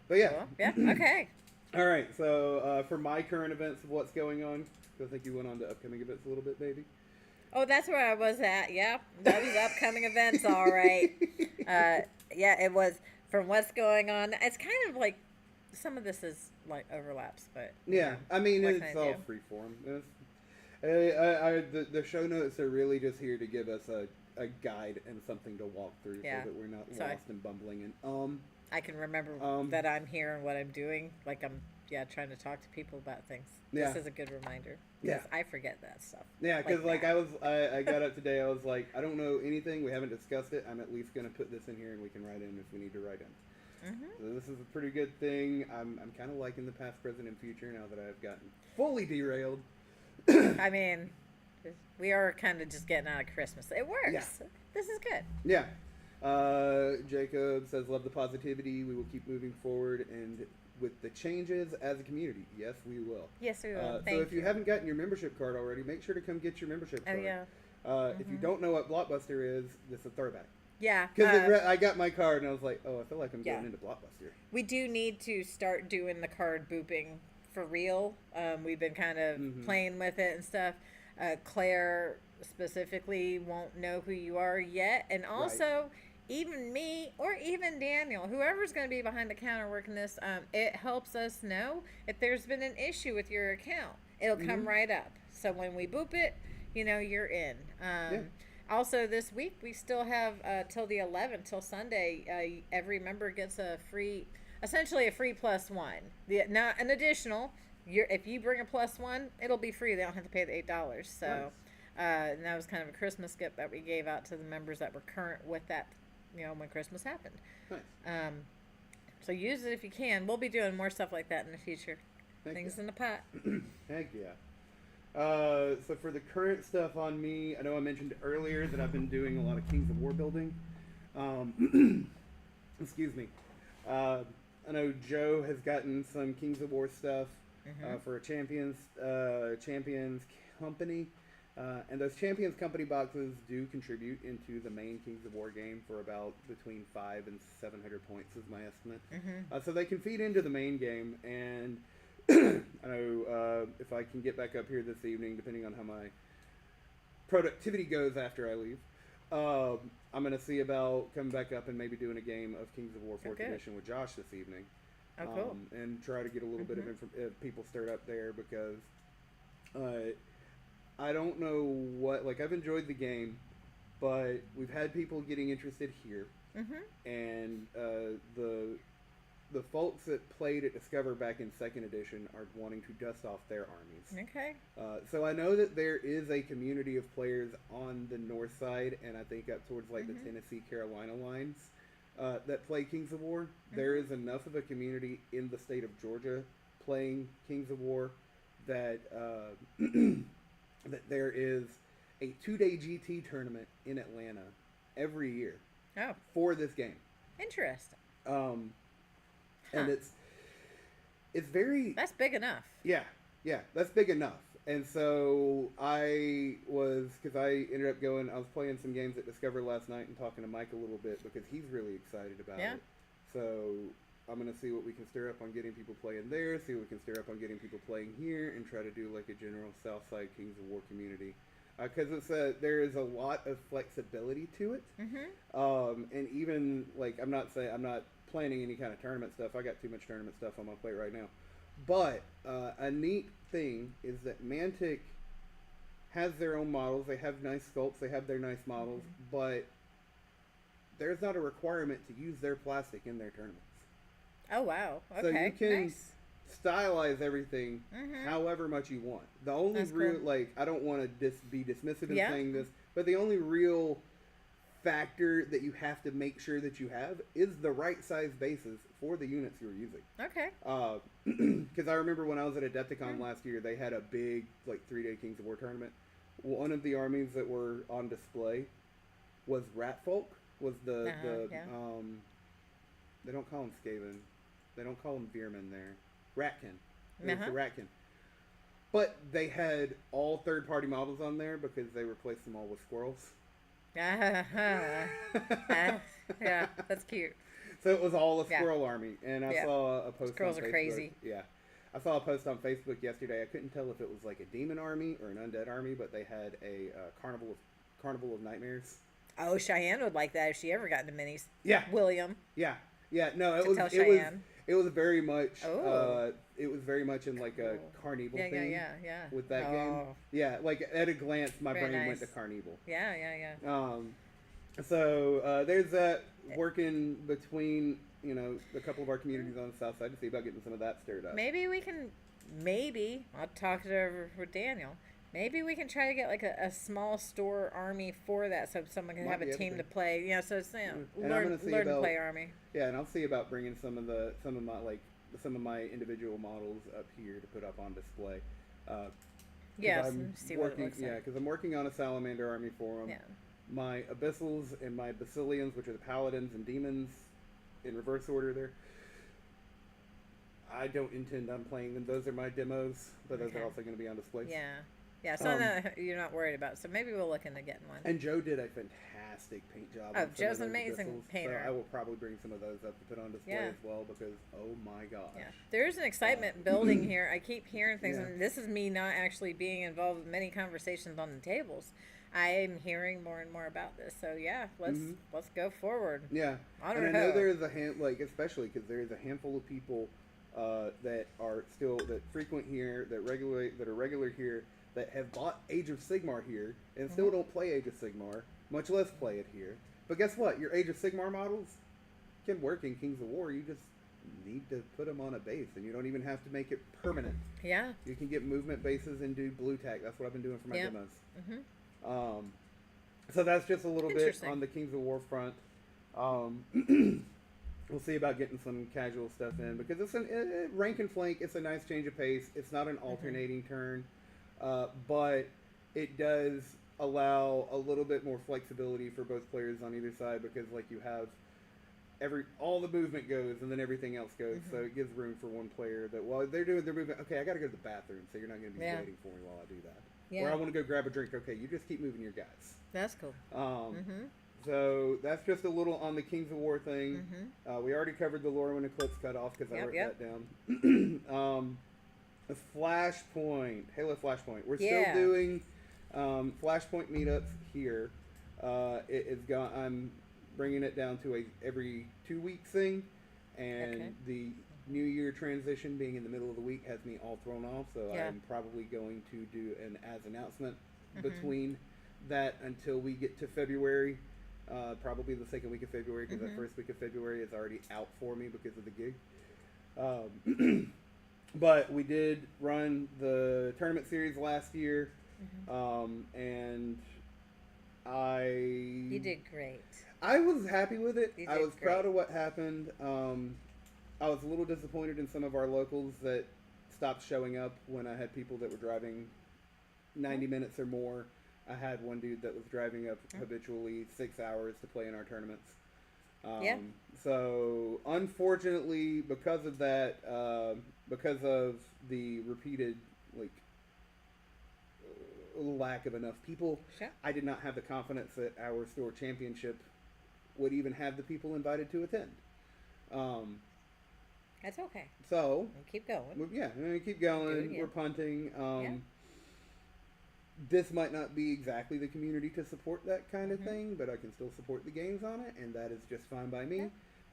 But yeah. Cool. Yeah. Okay. All right, so for my current events of what's going on, I think you went on to upcoming events a little bit, baby. Oh, that's where I was at. Yeah, that was upcoming events, all right. It was from what's going on. It's kind of like some of this is like overlaps, but I mean it's all freeform. The show notes are really just here to give us a guide and something to walk through, so that we're not lost and bumbling. And I can remember that I'm here and what I'm doing. Like I'm, trying to talk to people about things. This is a good reminder. Because I forget that stuff. Yeah, because I got up today. I was like, I don't know anything. We haven't discussed it. I'm at least going to put this in here and we can write in if we need to write in. So this is a pretty good thing. I'm kind of liking the past, present, and future now that I've gotten fully derailed. I mean, we are kind of just getting out of Christmas. It works. Yeah. This is good. Yeah. Jacob says, love the positivity. We will keep moving forward and with the changes as a community. Yes, we will. Yes, we will. So if you haven't gotten your membership card already, make sure to come get your membership card. Oh, yeah. If you don't know what Blockbuster is, this is a throwback. Yeah. Because I got my card and I was like, oh, I feel like I'm Yeah. going into Blockbuster. We do need to start doing the card booping for real. We've been kind of playing with it and stuff. Claire specifically won't know who you are yet. And also, even me or even Daniel, whoever's going to be behind the counter working this, it helps us know if there's been an issue with your account. It'll come right up. So when we boop it, you know, you're in. Also, this week, we still have till the 11th, till Sunday, every member gets essentially a free +1. Not an additional. If you bring a +1, it'll be free. They don't have to pay the $8. So, Nice. And that was kind of a Christmas gift that we gave out to the members that were current with that, you know, when Christmas happened. Nice. So use it if you can. We'll be doing more stuff like that in the future. Things in the pot. Heck yeah. So for the current stuff on me, I know I mentioned earlier that I've been doing a lot of Kings of War building. Excuse me. I know Joe has gotten some Kings of War stuff for a Champions Company. And those Champions Company boxes do contribute into the main Kings of War game for about between 500 and 700 points is my estimate. So they can feed into the main game, and I know if I can get back up here this evening, depending on how my productivity goes after I leave, I'm going to see about coming back up and maybe doing a game of Kings of War 4th Edition with Josh this evening. Oh, cool. And try to get a little bit of people stirred up there, because I don't know what, like, I've enjoyed the game, but we've had people getting interested here, and the folks that played at Discover back in 2nd edition are wanting to dust off their armies. Okay. So I know that there is a community of players on the north side, and I think up towards like the Tennessee-Carolina lines, that play Kings of War. There is enough of a community in the state of Georgia playing Kings of War that that there is a 2-day GT tournament in Atlanta every year for this game. Interesting. And it's very... That's big enough. Yeah, that's big enough. And so because I ended up going, I was playing some games at Discover last night and talking to Mike a little bit, because he's really excited about it. So I'm going to see what we can stir up on getting people playing there, see what we can stir up on getting people playing here, and try to do like a general Southside Kings of War community. Because there is a lot of flexibility to it. And even, like, I'm not planning any kind of tournament stuff. I got too much tournament stuff on my plate right now. But a neat thing is that Mantic has their own models. They have nice sculpts. They have their nice models. But there's not a requirement to use their plastic in their tournaments. Oh, wow. Okay. So you can nice. stylize everything however much you want. The only real, cool. like, I don't want to be dismissive in saying this, but the only real factor that you have to make sure that you have is the right size bases for the units you're using. Okay. Because I remember when I was at Adepticon last year, they had a big, like, 3-day Kings of War tournament. One of the armies that were on display was Ratfolk. Was they don't call them Skaven. They don't call them Veermen there. Ratkin. It was the Ratkin. But they had all third-party models on there because they replaced them all with squirrels. Yeah, that's cute. So it was all a squirrel army, and I saw a post Squirrels on are Facebook. crazy. Yeah. I saw a post on Facebook yesterday. I couldn't tell if it was like a demon army or an undead army, but they had a Carnival of Nightmares. Oh, Cheyenne would like that if she ever got into minis. Yeah. William. Yeah. No, it was very much Oh. it was very much in like a Carnival thing. Yeah. With that game. Yeah, like at a glance my Very brain nice. went to Carnival. Yeah. So there's that working between, you know, a couple of our communities on the south side to see about getting some of that stirred up. Maybe I'll talk it over with Daniel. Maybe we can try to get like a small store army for that, so someone can Might have be a able team to. to play. You know, so it's And learn I'm gonna see to about- play army. Yeah, and I'll see about bringing some of my individual models up here to put up on display. Yes, I'm see what it looks Yeah, like. because I'm working on a salamander army for them. Yeah. My abyssals and my basilians, which are the paladins and demons, in reverse order there. I don't intend on playing them. Those are my demos, but those Okay. are also going to be on display. Yeah, so you're not worried about. So maybe we'll look into getting one. And Joe did a fantastic paint job. Oh, on some Joe's of an those amazing epistles, painter. So I will probably bring some of those up to put on display Yeah. as well because, oh my gosh. Yeah, there's an excitement building here. I keep hearing things, Yeah. and this is me not actually being involved with many conversations on the tables. I am hearing more and more about this. So yeah, let's go forward. Yeah, Honor and I know ho. there's especially because there is a handful of people that are still that frequent here, that are regular here, that have bought Age of Sigmar here and still don't play Age of Sigmar, much less play it here. But guess what? Your Age of Sigmar models can work in Kings of War. You just need to put them on a base, and you don't even have to make it permanent. Yeah. You can get movement bases and do blue tack. That's what I've been doing for my Yeah. demos. So that's just a little bit Interesting. on the Kings of War front. We'll see about getting some casual stuff in because it's rank and flank. It's a nice change of pace. It's not an alternating turn, but it does allow a little bit more flexibility for both players on either side because like you have all the movement goes and then everything else goes, so it gives room for one player that while they're doing their movement, okay, I got to go to the bathroom, so you're not going to be waiting for me while I do that. Yeah. Or I want to go grab a drink. Okay, you just keep moving your guys. That's cool. So that's just a little on the Kings of War thing. We already covered the Lorwyn Eclipse cutoff because I wrote that down. The Flashpoint, Halo Flashpoint. We're still doing Flashpoint meetups here. I'm bringing it down to a every 2 week thing, and the New Year transition being in the middle of the week has me all thrown off. So I'm probably going to do an announcement between that until we get to February. Probably the second week of February because that first week of February is already out for me because of the gig. But we did run the tournament series last year, and You did great. I was happy with it. You I did was proud of what happened. I was a little disappointed in some of our locals that stopped showing up when I had people that were driving 90 minutes or more. I had one dude that was driving up habitually 6 hours to play in our tournaments. So unfortunately, because of that, because of the repeated lack of enough people, I did not have the confidence that our store championship would even have the people invited to attend. That's okay. So keep going. We're gonna keep going. We're punting. This might not be exactly the community to support that kind of thing, but I can still support the games on it, and that is just fine by me.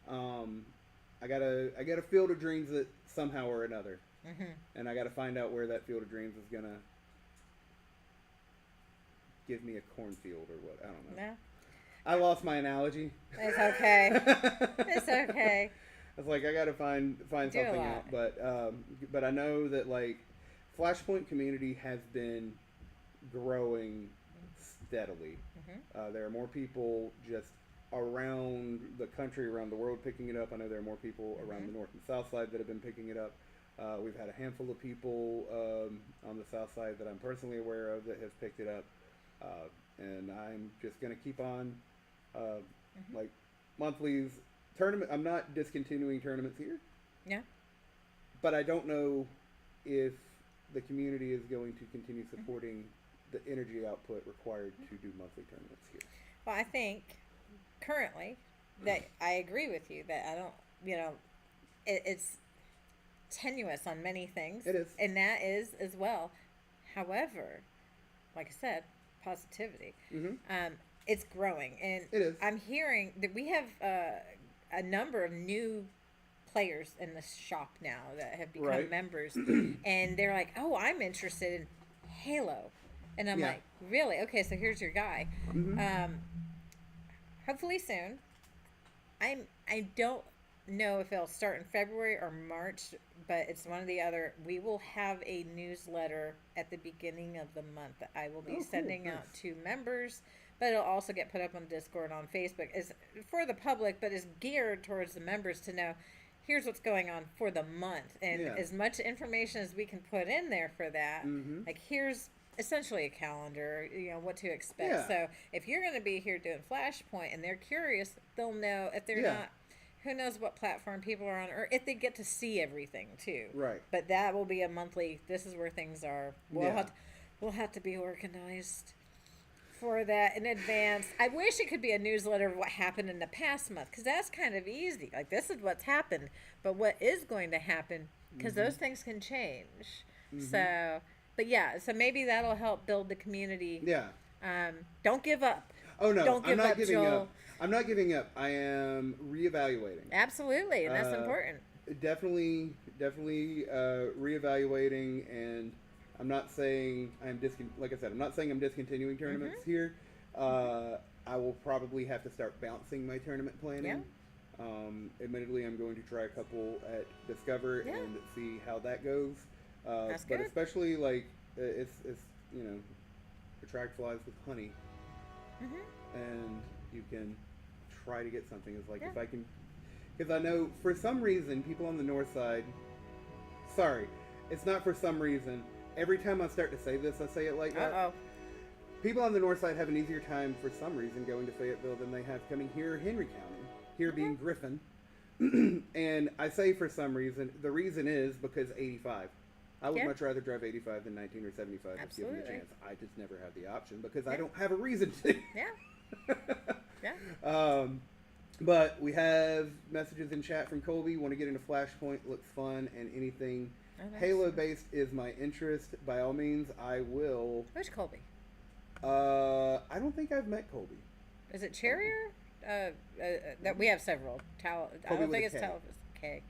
I got a Field of Dreams that somehow or another, and I got to find out where that Field of Dreams is gonna give me a cornfield or what. I don't know. No. I lost my analogy. It's okay. It's okay. I was like, I got to find something out, but I know that Flashpoint community has been growing steadily. There are more people just around the country, around the world picking it up. I know there are more people around the north and south side that have been picking it up. We've had a handful of people on the south side that I'm personally aware of that have picked it up. And I'm just going to keep on monthlies. Tournament. I'm not discontinuing tournaments here. Yeah. But I don't know if the community is going to continue supporting the energy output required to do monthly tournaments here. Well, I think currently that I agree with you that I don't, it's tenuous on many things. It is. And that is as well. However, like I said, positivity. It's growing. And it is. I'm hearing that we have a number of new players in the shop now that have become members. And they're like, oh, I'm interested in Halo. And I'm like, really? Okay, so here's your guy. Hopefully soon. I don't know if it'll start in February or March, but it's one or the other. We will have a newsletter at the beginning of the month that I will be sending out to members, but it'll also get put up on Discord, on Facebook. It's for the public, but it's geared towards the members to know here's what's going on for the month. And as much information as we can put in there for that, here's essentially a calendar, what to expect. So if you're going to be here doing Flashpoint and they're curious, they'll know if they're not who knows what platform people are on, or if they get to see everything too. Right. But that will be a monthly. This is where things are. Yeah. We'll have to be organized for that in advance. I wish it could be a newsletter of what happened in the past month, because that's kind of easy. Like, this is what's happened, but what is going to happen, because those things can change. So, but yeah, so maybe that'll help build the community. Yeah. Don't give up. Oh no, Don't give I'm not up, giving Joel. up. I'm not giving up. I am reevaluating. Absolutely, and that's important. Definitely reevaluating, and I'm not saying like I said, I'm not saying I'm discontinuing tournaments here. I will probably have to start bouncing my tournament planning. Yeah. Admittedly, I'm going to try a couple at Discover and see how that goes. That's but good. especially like it's attract flies with honey, and you can try to get something. It's like if I can, because I know for some reason people on the north side. Sorry, it's not for some reason. Every time I start to say this, I say it like that. People on the north side have an easier time for some reason going to Fayetteville than they have coming here, Henry County. Here being Griffin, and I say for some reason. The reason is because 85. I would much rather drive 85 than 19 or 75 if given the chance. I just never have the option because I don't have a reason to. But we have messages in chat from Colby. Want to get into Flashpoint? Looks fun, and anything Halo based is my interest. By all means, I will. Where's Colby? I don't think I've met Colby. Is it Cherrier? That we have several. I don't think it's Tal. K.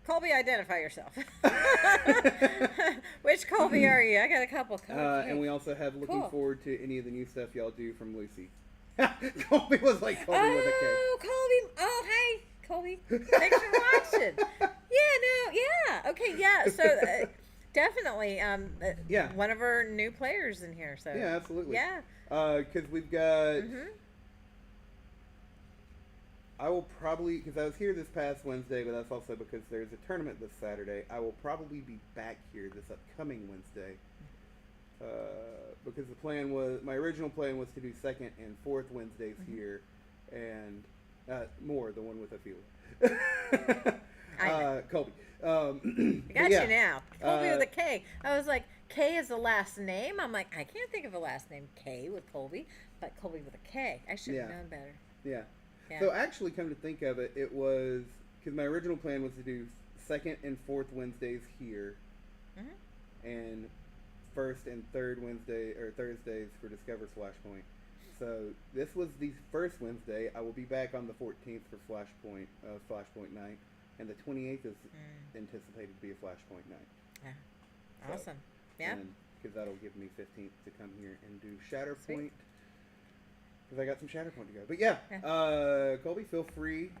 Colby, identify yourself. Which Colby are you? I got a couple. And we also have looking forward to any of the new stuff y'all do from Lucy. Colby was like Colby with a K. Oh, Colby. Oh, hi, Colby. Thanks for watching. Okay, yeah. So definitely, one of our new players in here. So yeah, absolutely. Yeah. Because we've got. I will probably, because I was here this past Wednesday, but that's also because there's a tournament this Saturday. I will probably be back here this upcoming Wednesday. Because the plan was, my original plan was to do second and fourth Wednesdays here, and more, the one with a feeler. Colby. I got you now. Colby with a K. I was like, K is the last name? I'm like, I can't think of a last name K with Colby, but Colby with a K. I should have known better. Yeah. So actually, come to think of it, it was, because my original plan was to do second and fourth Wednesdays here, and first and third Wednesday, or Thursdays for Discover Flashpoint. So this was the first Wednesday. I will be back on the 14th for Flashpoint night, and the 28th is anticipated to be a Flashpoint night. Yeah. Awesome. Yeah. Because that'll give me 15th to come here and do Shatterpoint. Because I got some Shatterpoint to go. But yeah. Colby, feel free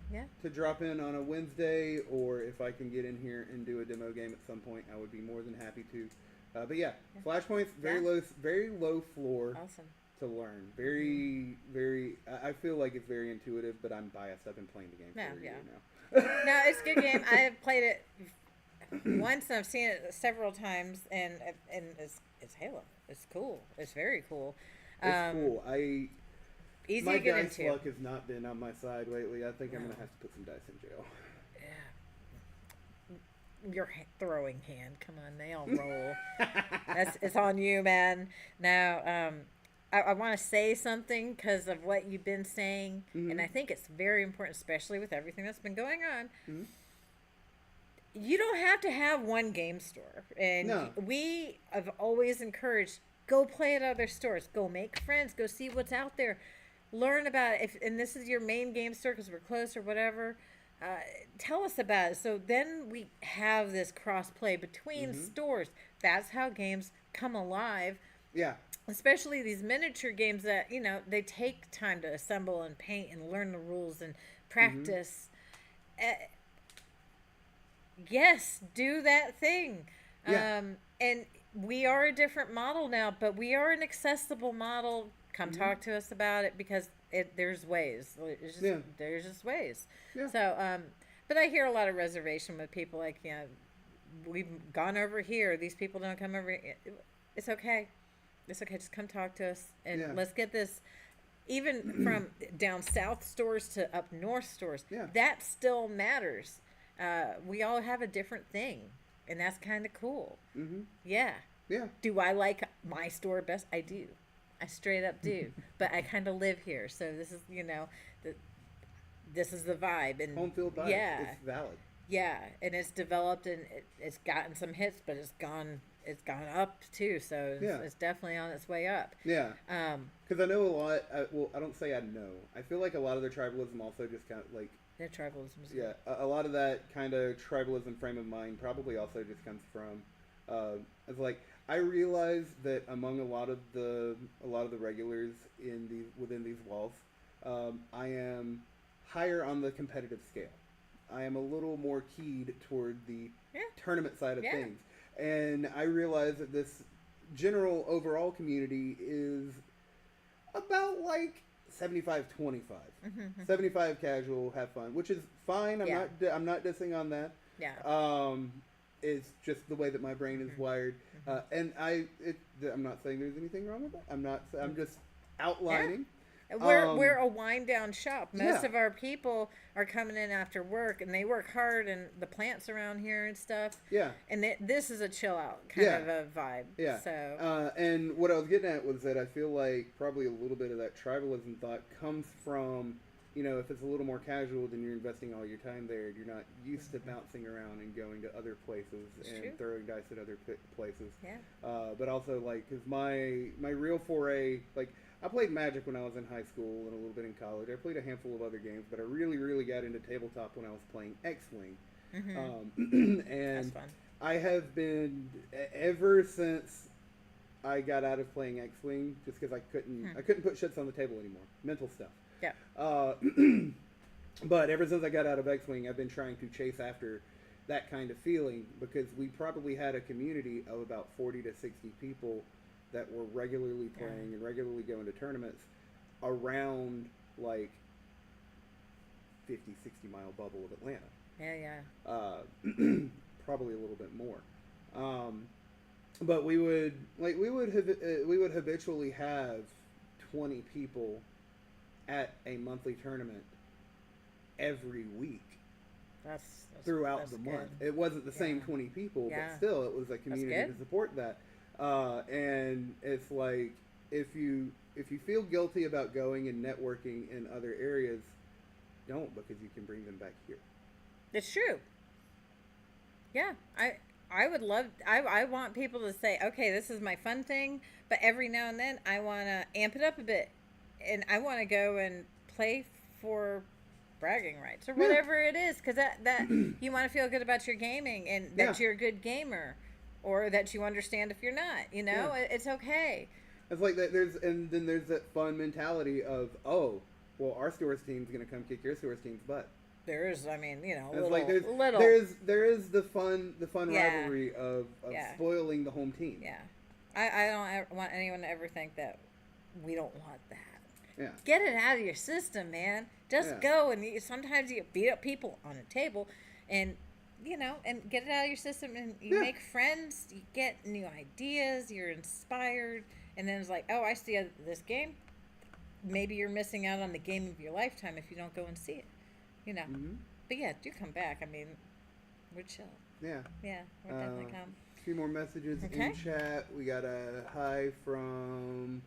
to drop in on a Wednesday, or if I can get in here and do a demo game at some point, I would be more than happy to. But yeah, Flashpoint's very low floor to learn. Very, very. I feel like it's very intuitive, but I'm biased. I've been playing the game for a year now. No, it's a good game. I have played it once, and I've seen it several times, and it's Halo. It's cool. It's very cool. It's cool. Easy my to get dice into. luck has not been on my side lately. I think I'm gonna have to put some dice in jail. Yeah. Your throwing hand. Come on, they all roll. It's on you, man. Now, I want to say something because of what you've been saying, and I think it's very important, especially with everything that's been going on. You don't have to have one game store, and we have always encouraged, go play at other stores, go make friends, go see what's out there, learn about it. And this is your main game store because we're close or whatever. Tell us about it. So then we have this cross play between stores. That's how games come alive. Yeah. Especially these miniature games that, they take time to assemble and paint and learn the rules and practice. Yes, do that thing. Yeah. And we are a different model now, but we are an accessible model. Come talk to us about it, because there's ways. There's just ways. Yeah. So, but I hear a lot of reservation with people like, we've gone over here. These people don't come over here. It's okay. It's okay. Just come talk to us, and let's get this even from down south stores to up north stores, Yeah. that still matters. We all have a different thing, and that's kind of cool. Mm-hmm. Yeah. Yeah. Do I like my store best? I do. I straight up do. But I kind of live here, so this is, this is the vibe. And Home field bias. yeah, It's valid. yeah, and it's developed and it's gotten some hits, but it's gone up too. So it's definitely on its way up. Yeah. Um, Because I know a lot. I don't say I know. I feel like a lot of their tribalism also just kind of like. their tribalism. Yeah, a lot of that kind of tribalism frame of mind probably also just comes from. It's like I realize that among a lot of the regulars within these walls, I am higher on the competitive scale. I am a little more keyed toward the tournament side of things, and I realize that this general overall community is about like 75-25. 75 casual, have fun, which is fine. I'm not dissing on that. Yeah. It's just the way that my brain is wired, and I'm not saying there's anything wrong with that. I'm just outlining. We're a wind down shop. Most of our people are coming in after work, and they work hard, and the plants around here and stuff. Yeah. And this is a chill out kind of a vibe. Yeah. So. And what I was getting at was that I feel like probably a little bit of that tribalism thought comes from, if it's a little more casual, then you're investing all your time there. You're not used to bouncing around and going to other places and throwing dice at other places. Yeah. But also, like, because my real foray, like, I played Magic when I was in high school and a little bit in college. I played a handful of other games, but I really, really got into tabletop when I was playing X-Wing. And that's fun. I have been, ever since I got out of playing X-Wing, just because I couldn't put shits on the table anymore. Mental stuff. Yeah. But ever since I got out of X-Wing, I've been trying to chase after that kind of feeling, because we probably had a community of about 40 to 60 people that were regularly playing and regularly going to tournaments around like 50, 60 mile bubble of Atlanta. Yeah. Probably a little bit more. But we would habitually have 20 people at a monthly tournament every week. That's throughout the month. It wasn't the same 20 people, but still it was a community to support that. And it's like, if you feel guilty about going and networking in other areas, don't, because you can bring them back here. It's true. Yeah, I would love. I want people to say, okay, this is my fun thing, but every now and then I want to amp it up a bit, and I want to go and play for bragging rights or whatever it is, because that you want to feel good about your gaming and that you're a good gamer. Or that you understand if you're not, it's okay. It's like that. Then there's that fun mentality of, oh, well, our store's team's gonna come kick your store's team's butt. There is, I mean, little. There is the fun rivalry of spoiling the home team. Yeah, I don't want anyone to ever think that we don't want that. Yeah. Get it out of your system, man. Just go, and sometimes you beat up people on a table, and and get it out of your system, and you make friends, you get new ideas, you're inspired, and then it's like, oh, I see this game. Maybe you're missing out on the game of your lifetime if you don't go and see it, Mm-hmm. But yeah, do come back. I mean, we're chill. Yeah. Yeah, we're definitely come. A few more messages in chat. We got a hi from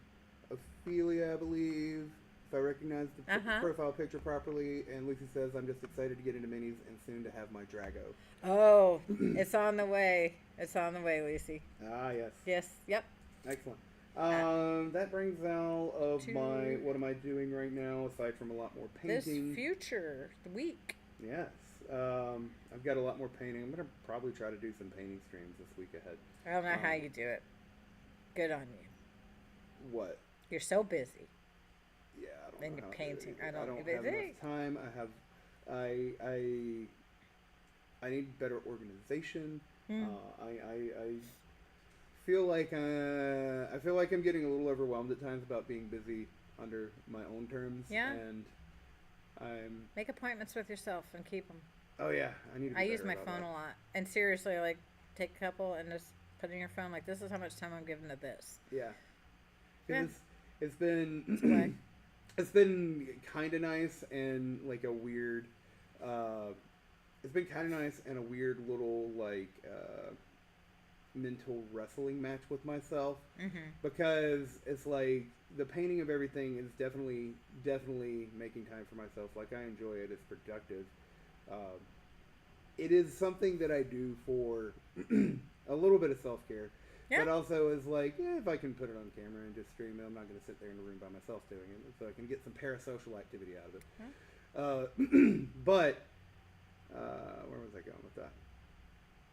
Ophelia, I believe. I recognize the profile picture properly, and Lucy says, I'm just excited to get into minis and soon to have my Drago. Oh, it's on the way. It's on the way, Lucy. Ah, yes. Yes, yep. Excellent. That brings out of what am I doing right now, aside from a lot more painting. This future, the week. Yes. I've got a lot more painting. I'm going to probably try to do some painting streams this week ahead. I don't know how you do it. Good on you. What? You're so busy. Yeah, I don't then know. You're painting. I don't have enough time. I need better organization. I feel like I'm getting a little overwhelmed at times about being busy under my own terms. Yeah. And make appointments with yourself and keep them. Oh yeah, I need to. I use my phone a lot, and seriously, like, take a couple and just put in your phone, like, this is how much time I'm giving to this. Yeah. It's been it's been kind of nice and like a weird. It's been kind of nice and a weird little like mental wrestling match with myself because it's like the painting of everything is definitely making time for myself. Like I enjoy it; it's productive. It is something that I do for a little bit of self-care. Yeah. But also is like, if I can put it on camera and just stream it, I'm not going to sit there in a room by myself doing it. So I can get some parasocial activity out of it. But, where was I going with that?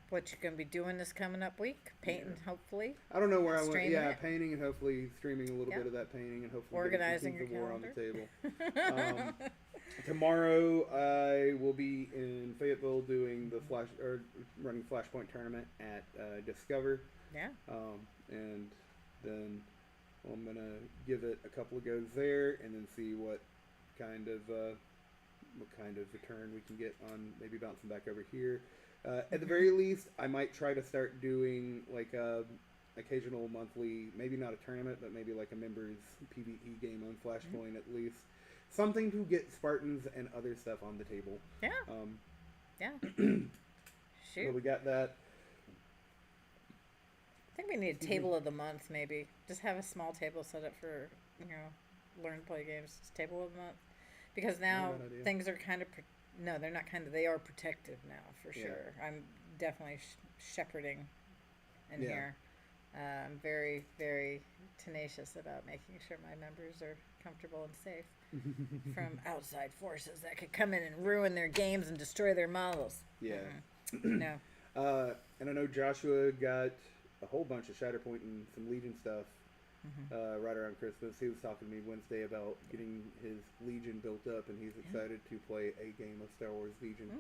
What you're going to be doing this coming up week? Painting, hopefully? I don't know where I went. Streaming Yeah, it? painting and hopefully streaming a little bit of that painting and hopefully Organizing getting your War on the calendar. table. Tomorrow I will be in Fayetteville doing the running Flashpoint tournament at Discover. Yeah. And then I'm gonna give it a couple of goes there, and then see what kind of return we can get on maybe bouncing back over here. At the very least, I might try to start doing like a occasional monthly, maybe not a tournament, but maybe like a members PvE game on Flashpoint at least. Something to get Spartans and other stuff on the table. Yeah. Yeah. Shoot. So we got that. I think we need a table of the month, maybe. Just have a small table set up for, learn to play games. Just table of the month. Because now things are kind of, no, they're not kind of, they are protective now, for sure. I'm definitely shepherding in here. I'm very, very tenacious about making sure my members are comfortable and safe from outside forces that could come in and ruin their games and destroy their models. Yeah. No. And I know Joshua got a whole bunch of Shatterpoint and some Legion stuff right around Christmas. He was talking to me Wednesday about getting his Legion built up, and he's excited to play a game of Star Wars Legion.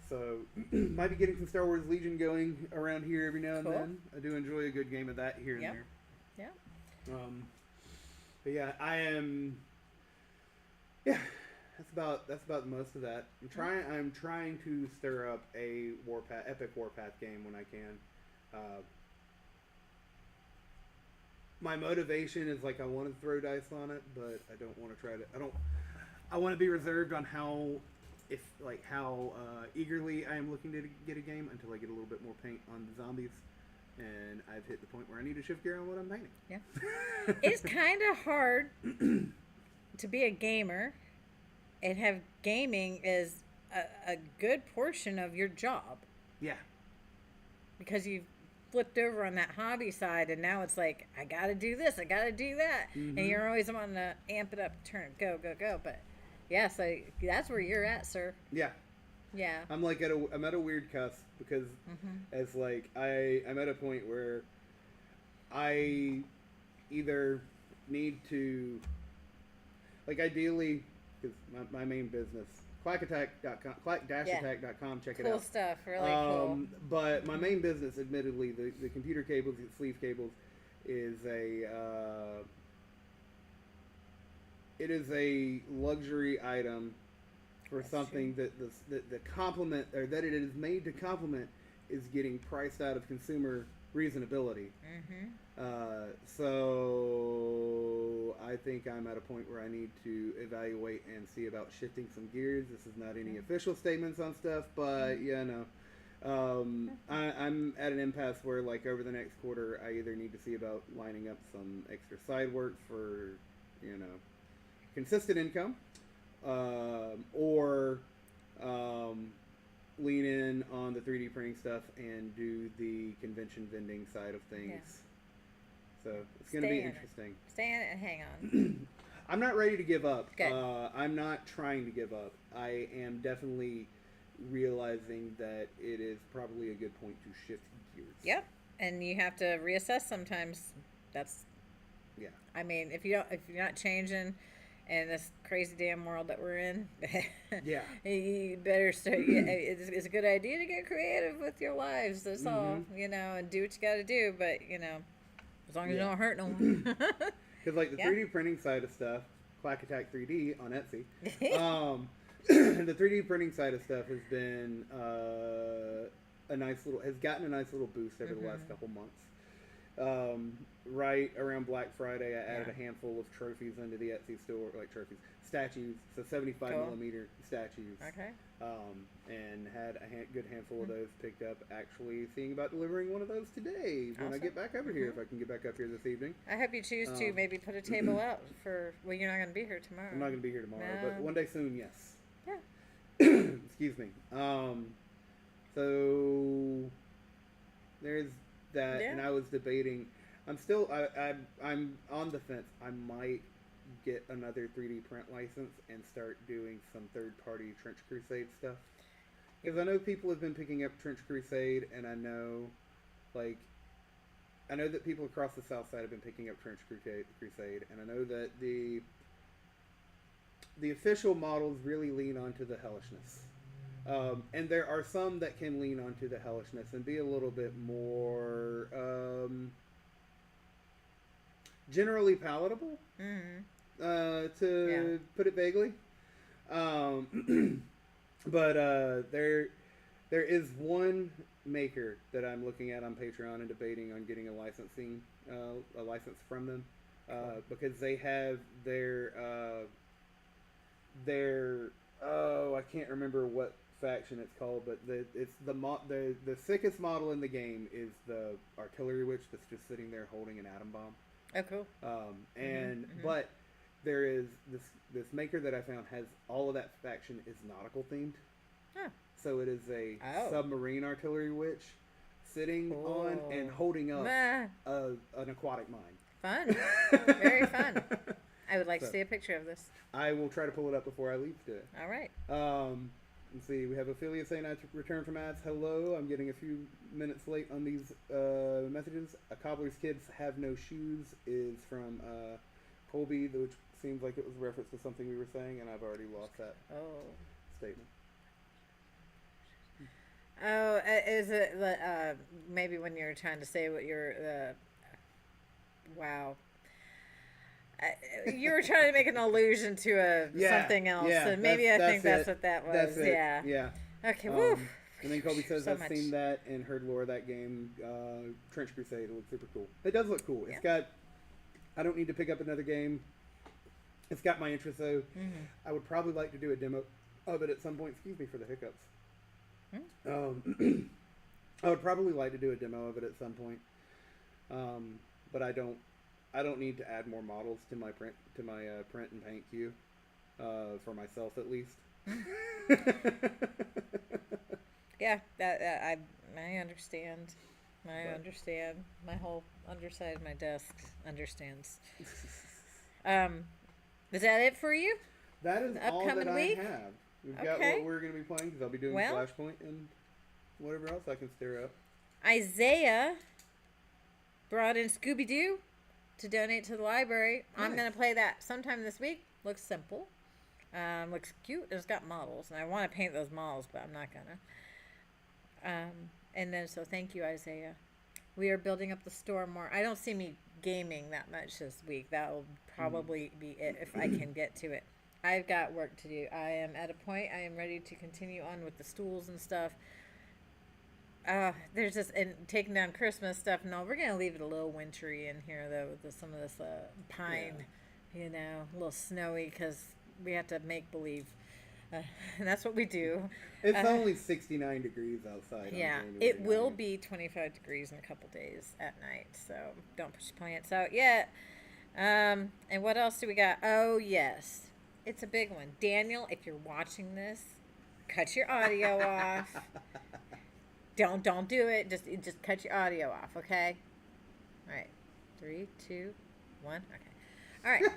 So, might be getting some Star Wars Legion going around here every now and then. I do enjoy a good game of that here and there. Yeah. But yeah, I am. Yeah, that's about most of that. I'm trying to stir up a epic Warpath game when I can. My motivation is like I want to throw dice on it, but I don't want to try to. I want to be reserved on how eagerly I am looking to get a game until I get a little bit more paint on the zombies, and I've hit the point where I need to shift gear on what I'm painting. Yeah, it's kind of hard to be a gamer and have gaming as a good portion of your job. Yeah, because you've flipped over on that hobby side, and now it's like I gotta do this, I gotta do that, and you're always wanting to amp it up, turn it, go. But yeah, so that's where you're at, sir. Yeah. Yeah. I'm like I'm at a weird cusp because as like I'm at a point where I either need to ideally, because my main business, quackattack.com, quack-attack.com, check it out. Cool stuff, really cool. But my main business, admittedly, the computer cables, the sleeve cables, is it is a luxury item for something that the complement, or that it is made to complement, is getting priced out of consumer reasonability. So I think I'm at a point where I need to evaluate and see about shifting some gears. This is not any official statements on stuff, but I'm at an impasse where like over the next quarter I either need to see about lining up some extra side work for consistent income, or lean in on the 3D printing stuff and do the convention vending side of things. Yeah. So it's going to be interesting. Stay in it and hang on. I'm not ready to give up. Good. I'm not trying to give up. I am definitely realizing that it is probably a good point to shift gears. Yep. And you have to reassess sometimes. That's, yeah. I mean, if you're not changing in this crazy damn world that we're in, yeah, you better start. It's a good idea to get creative with your lives. That's all, and do what you got to do. But as long as you don't hurt no one. Because like the 3D printing side of stuff, Quack Attack 3D on Etsy, the 3D printing side of stuff has been has gotten a nice little boost over the last couple months. Right around Black Friday, I added Yeah. a handful of trophies into the Etsy store, like trophies, statues, so 75 Cool. millimeter statues. Okay. And had a good handful of those picked up. Actually, seeing about delivering one of those today when I Awesome. get back over here, if I can get back up here this evening. I hope you choose to maybe put a table out for. Well, you're not going to be here tomorrow. I'm not going to be here tomorrow, No. but one day soon, yes. Yeah. Excuse me. So there's that, Yeah. and I was debating. I'm on the fence. I might get another 3D print license and start doing some third-party Trench Crusade stuff. Because I know people have been picking up Trench Crusade, and I know that people across the South Side have been picking up Trench Crusade, and I know that the official models really lean onto the hellishness. And there are some that can lean onto the hellishness and be a little bit more generally palatable, to put it vaguely. But there is one maker that I'm looking at on Patreon and debating on getting a license from them, because they have their I can't remember what faction it's called, but the sickest model in the game is the artillery witch that's just sitting there holding an atom bomb. Oh, cool. But there is this maker that I found has all of that faction is nautical themed. Huh. So it is a submarine artillery witch sitting on and holding up an aquatic mine. Fun. Very fun. I would like to see a picture of this. I will try to pull it up before I leave today. All right. Let's see. We have Ophelia saying I returned from ads. Hello. I'm getting a few minutes late on these messages. A cobbler's kids have no shoes is from Colby, which seems like it was a reference to something we were saying, and I've already lost that statement. Oh, is it maybe when you're trying to say what you're wow. You were trying to make an allusion to something else, and maybe I think that's what that was. That's it. Yeah. Yeah. Okay. Woo. And then Colby says, So I've much. seen that and heard lore of that game, Trench Crusade. It looks super cool. It does look cool. It's got, I don't need to pick up another game. It's got my interest, though. Mm-hmm. I would probably like to do a demo of it at some point. Excuse me for the hiccups. I would probably like to do a demo of it at some point. But I don't need to add more models to my print and paint queue, for myself at least. Yeah, I understand. I understand. My whole underside of my desk understands. Is that it for you? That is all that Upcoming week? I have. We've got what we're going to be playing, because I'll be doing Flashpoint and whatever else I can stir up. Isaiah brought in Scooby-Doo to donate to the library. Nice. I'm going to play that sometime this week. Looks simple. Looks cute. It's got models, and I want to paint those models, but I'm not going to. And then, so thank you, Isaiah. We are building up the store more. I don't see me gaming that much this week. That will probably be it if I can get to it. I've got work to do. I am at a point. I am ready to continue on with the stools and stuff. There's just, and taking down Christmas stuff. No, we're gonna leave it a little wintry in here though, with some of this pine, a little snowy, because we have to make believe. And that's what we do. It's only 69 degrees outside. Yeah, it will be 25 degrees in a couple days at night, so don't push your plants out yet. And what else do we got? Oh, yes. It's a big one. Daniel, if you're watching this, cut your audio off. Don't do it. Just cut your audio off, okay? All right. 3, 2, 1. Okay. All right.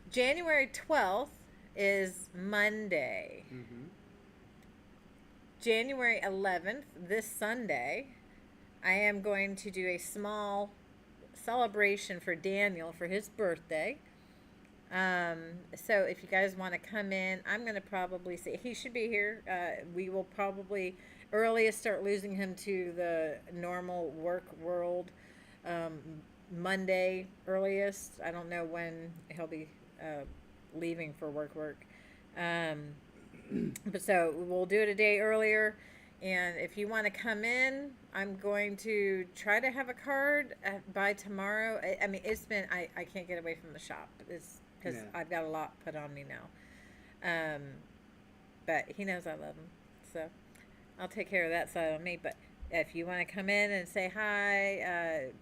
January 12th is Monday. Mm-hmm. January 11th, this Sunday, I am going to do a small celebration for Daniel for his birthday. So if you guys want to come in, I'm going to probably say he should be here. We will probably earliest start losing him to the normal work world Monday earliest. I don't know when he'll be leaving for work. But so we'll do it a day earlier, And if you want to come in, I'm going to try to have a card by tomorrow. I mean, it's been, I can't get away from the shop. It's because I've got a lot put on me now. But he knows I love him. So I'll take care of that side on me. But if you want to come in and say hi,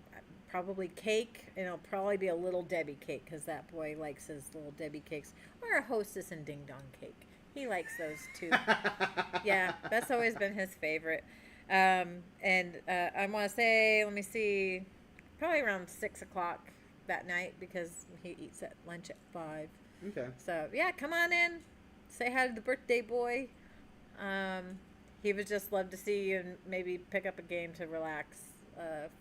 probably cake. And it'll probably be a Little Debbie cake because that boy likes his Little Debbie cakes. Or a Hostess and Ding Dong cake. He likes those too. Yeah, that's always been his favorite. I want to say, let me see, probably around 6 o'clock that night because he eats at lunch at 5. Okay. So, yeah, come on in. Say hi to the birthday boy. He would just love to see you and maybe pick up a game to relax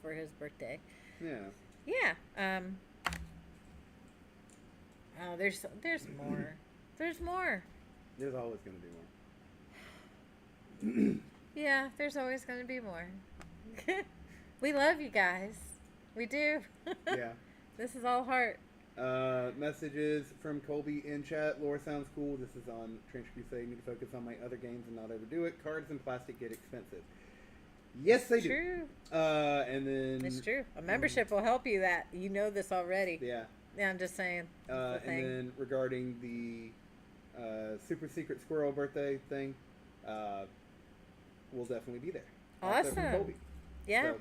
for his birthday. Yeah. Yeah. Oh, there's more. There's more. There's always going to be more. Yeah, there's always going to be more. We love you guys. We do. Yeah. This is all heart. Messages from Colby in chat. Lore sounds cool. This is on Trench Crusade. Need to focus on my other games and not overdo it. Cards and plastic get expensive. Yes, they do. True. And then... It's true. A membership will help you that. You know this already. Yeah. Yeah, I'm just saying. And then regarding the super secret squirrel birthday thing, we'll definitely be there. Awesome. From Colby. Yeah.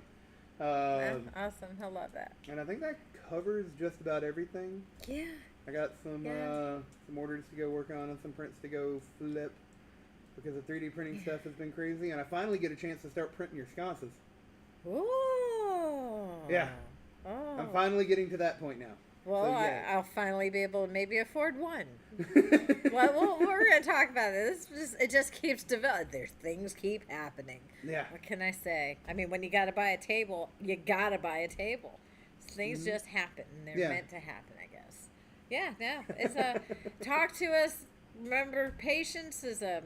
So, awesome. He'll love that. and I think that covers just about everything. Yeah. I got some orders to go work on and some prints to go flip because the 3D printing stuff has been crazy, and I finally get a chance to start printing your sconces. Ooh. Yeah. Oh. I'm finally getting to that point now. Well, So, yeah. I'll finally be able to maybe afford one. Well, we're going to talk about it. It just keeps developing. Things keep happening. Yeah. What can I say? I mean, when you got to buy a table, you got to buy a table. Things just happen. And they're meant to happen, I guess. Yeah, yeah. It's talk to us. Remember, patience is a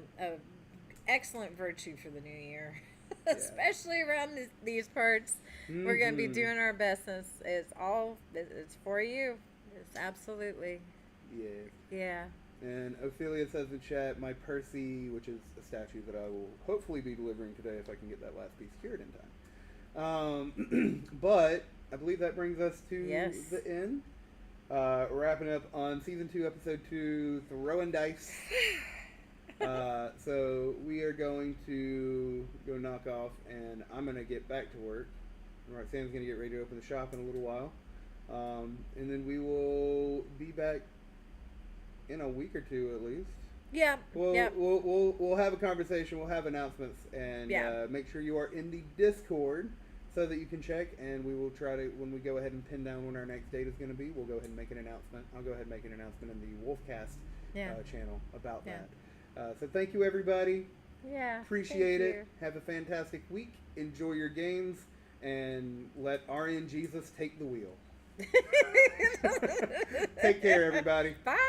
excellent virtue for the new year. Especially around these parts. We're going to be doing our best. It's for you. It's absolutely. Yeah. Yeah. And Ophelia says in chat, my Percy, which is a statue that I will hopefully be delivering today if I can get that last piece cured in time. But I believe that brings us to the end. Wrapping up on Season 2, Episode 2, Throwin Dice. So we are going to go knock off, and I'm going to get back to work. Roxanne's going to get ready to open the shop in a little while. And then we will be back in a week or two at least. Yeah. We'll have a conversation. We'll have announcements, and make sure you are in the Discord so that you can check. And we will try to, when we go ahead and pin down when our next date is going to be, we'll go ahead and make an announcement. I'll go ahead and make an announcement in the Wulfcast channel about that. So thank you, everybody. Yeah. Appreciate it. Have a fantastic week. Enjoy your games, and let RN Jesus take the wheel. Take care, everybody. Bye.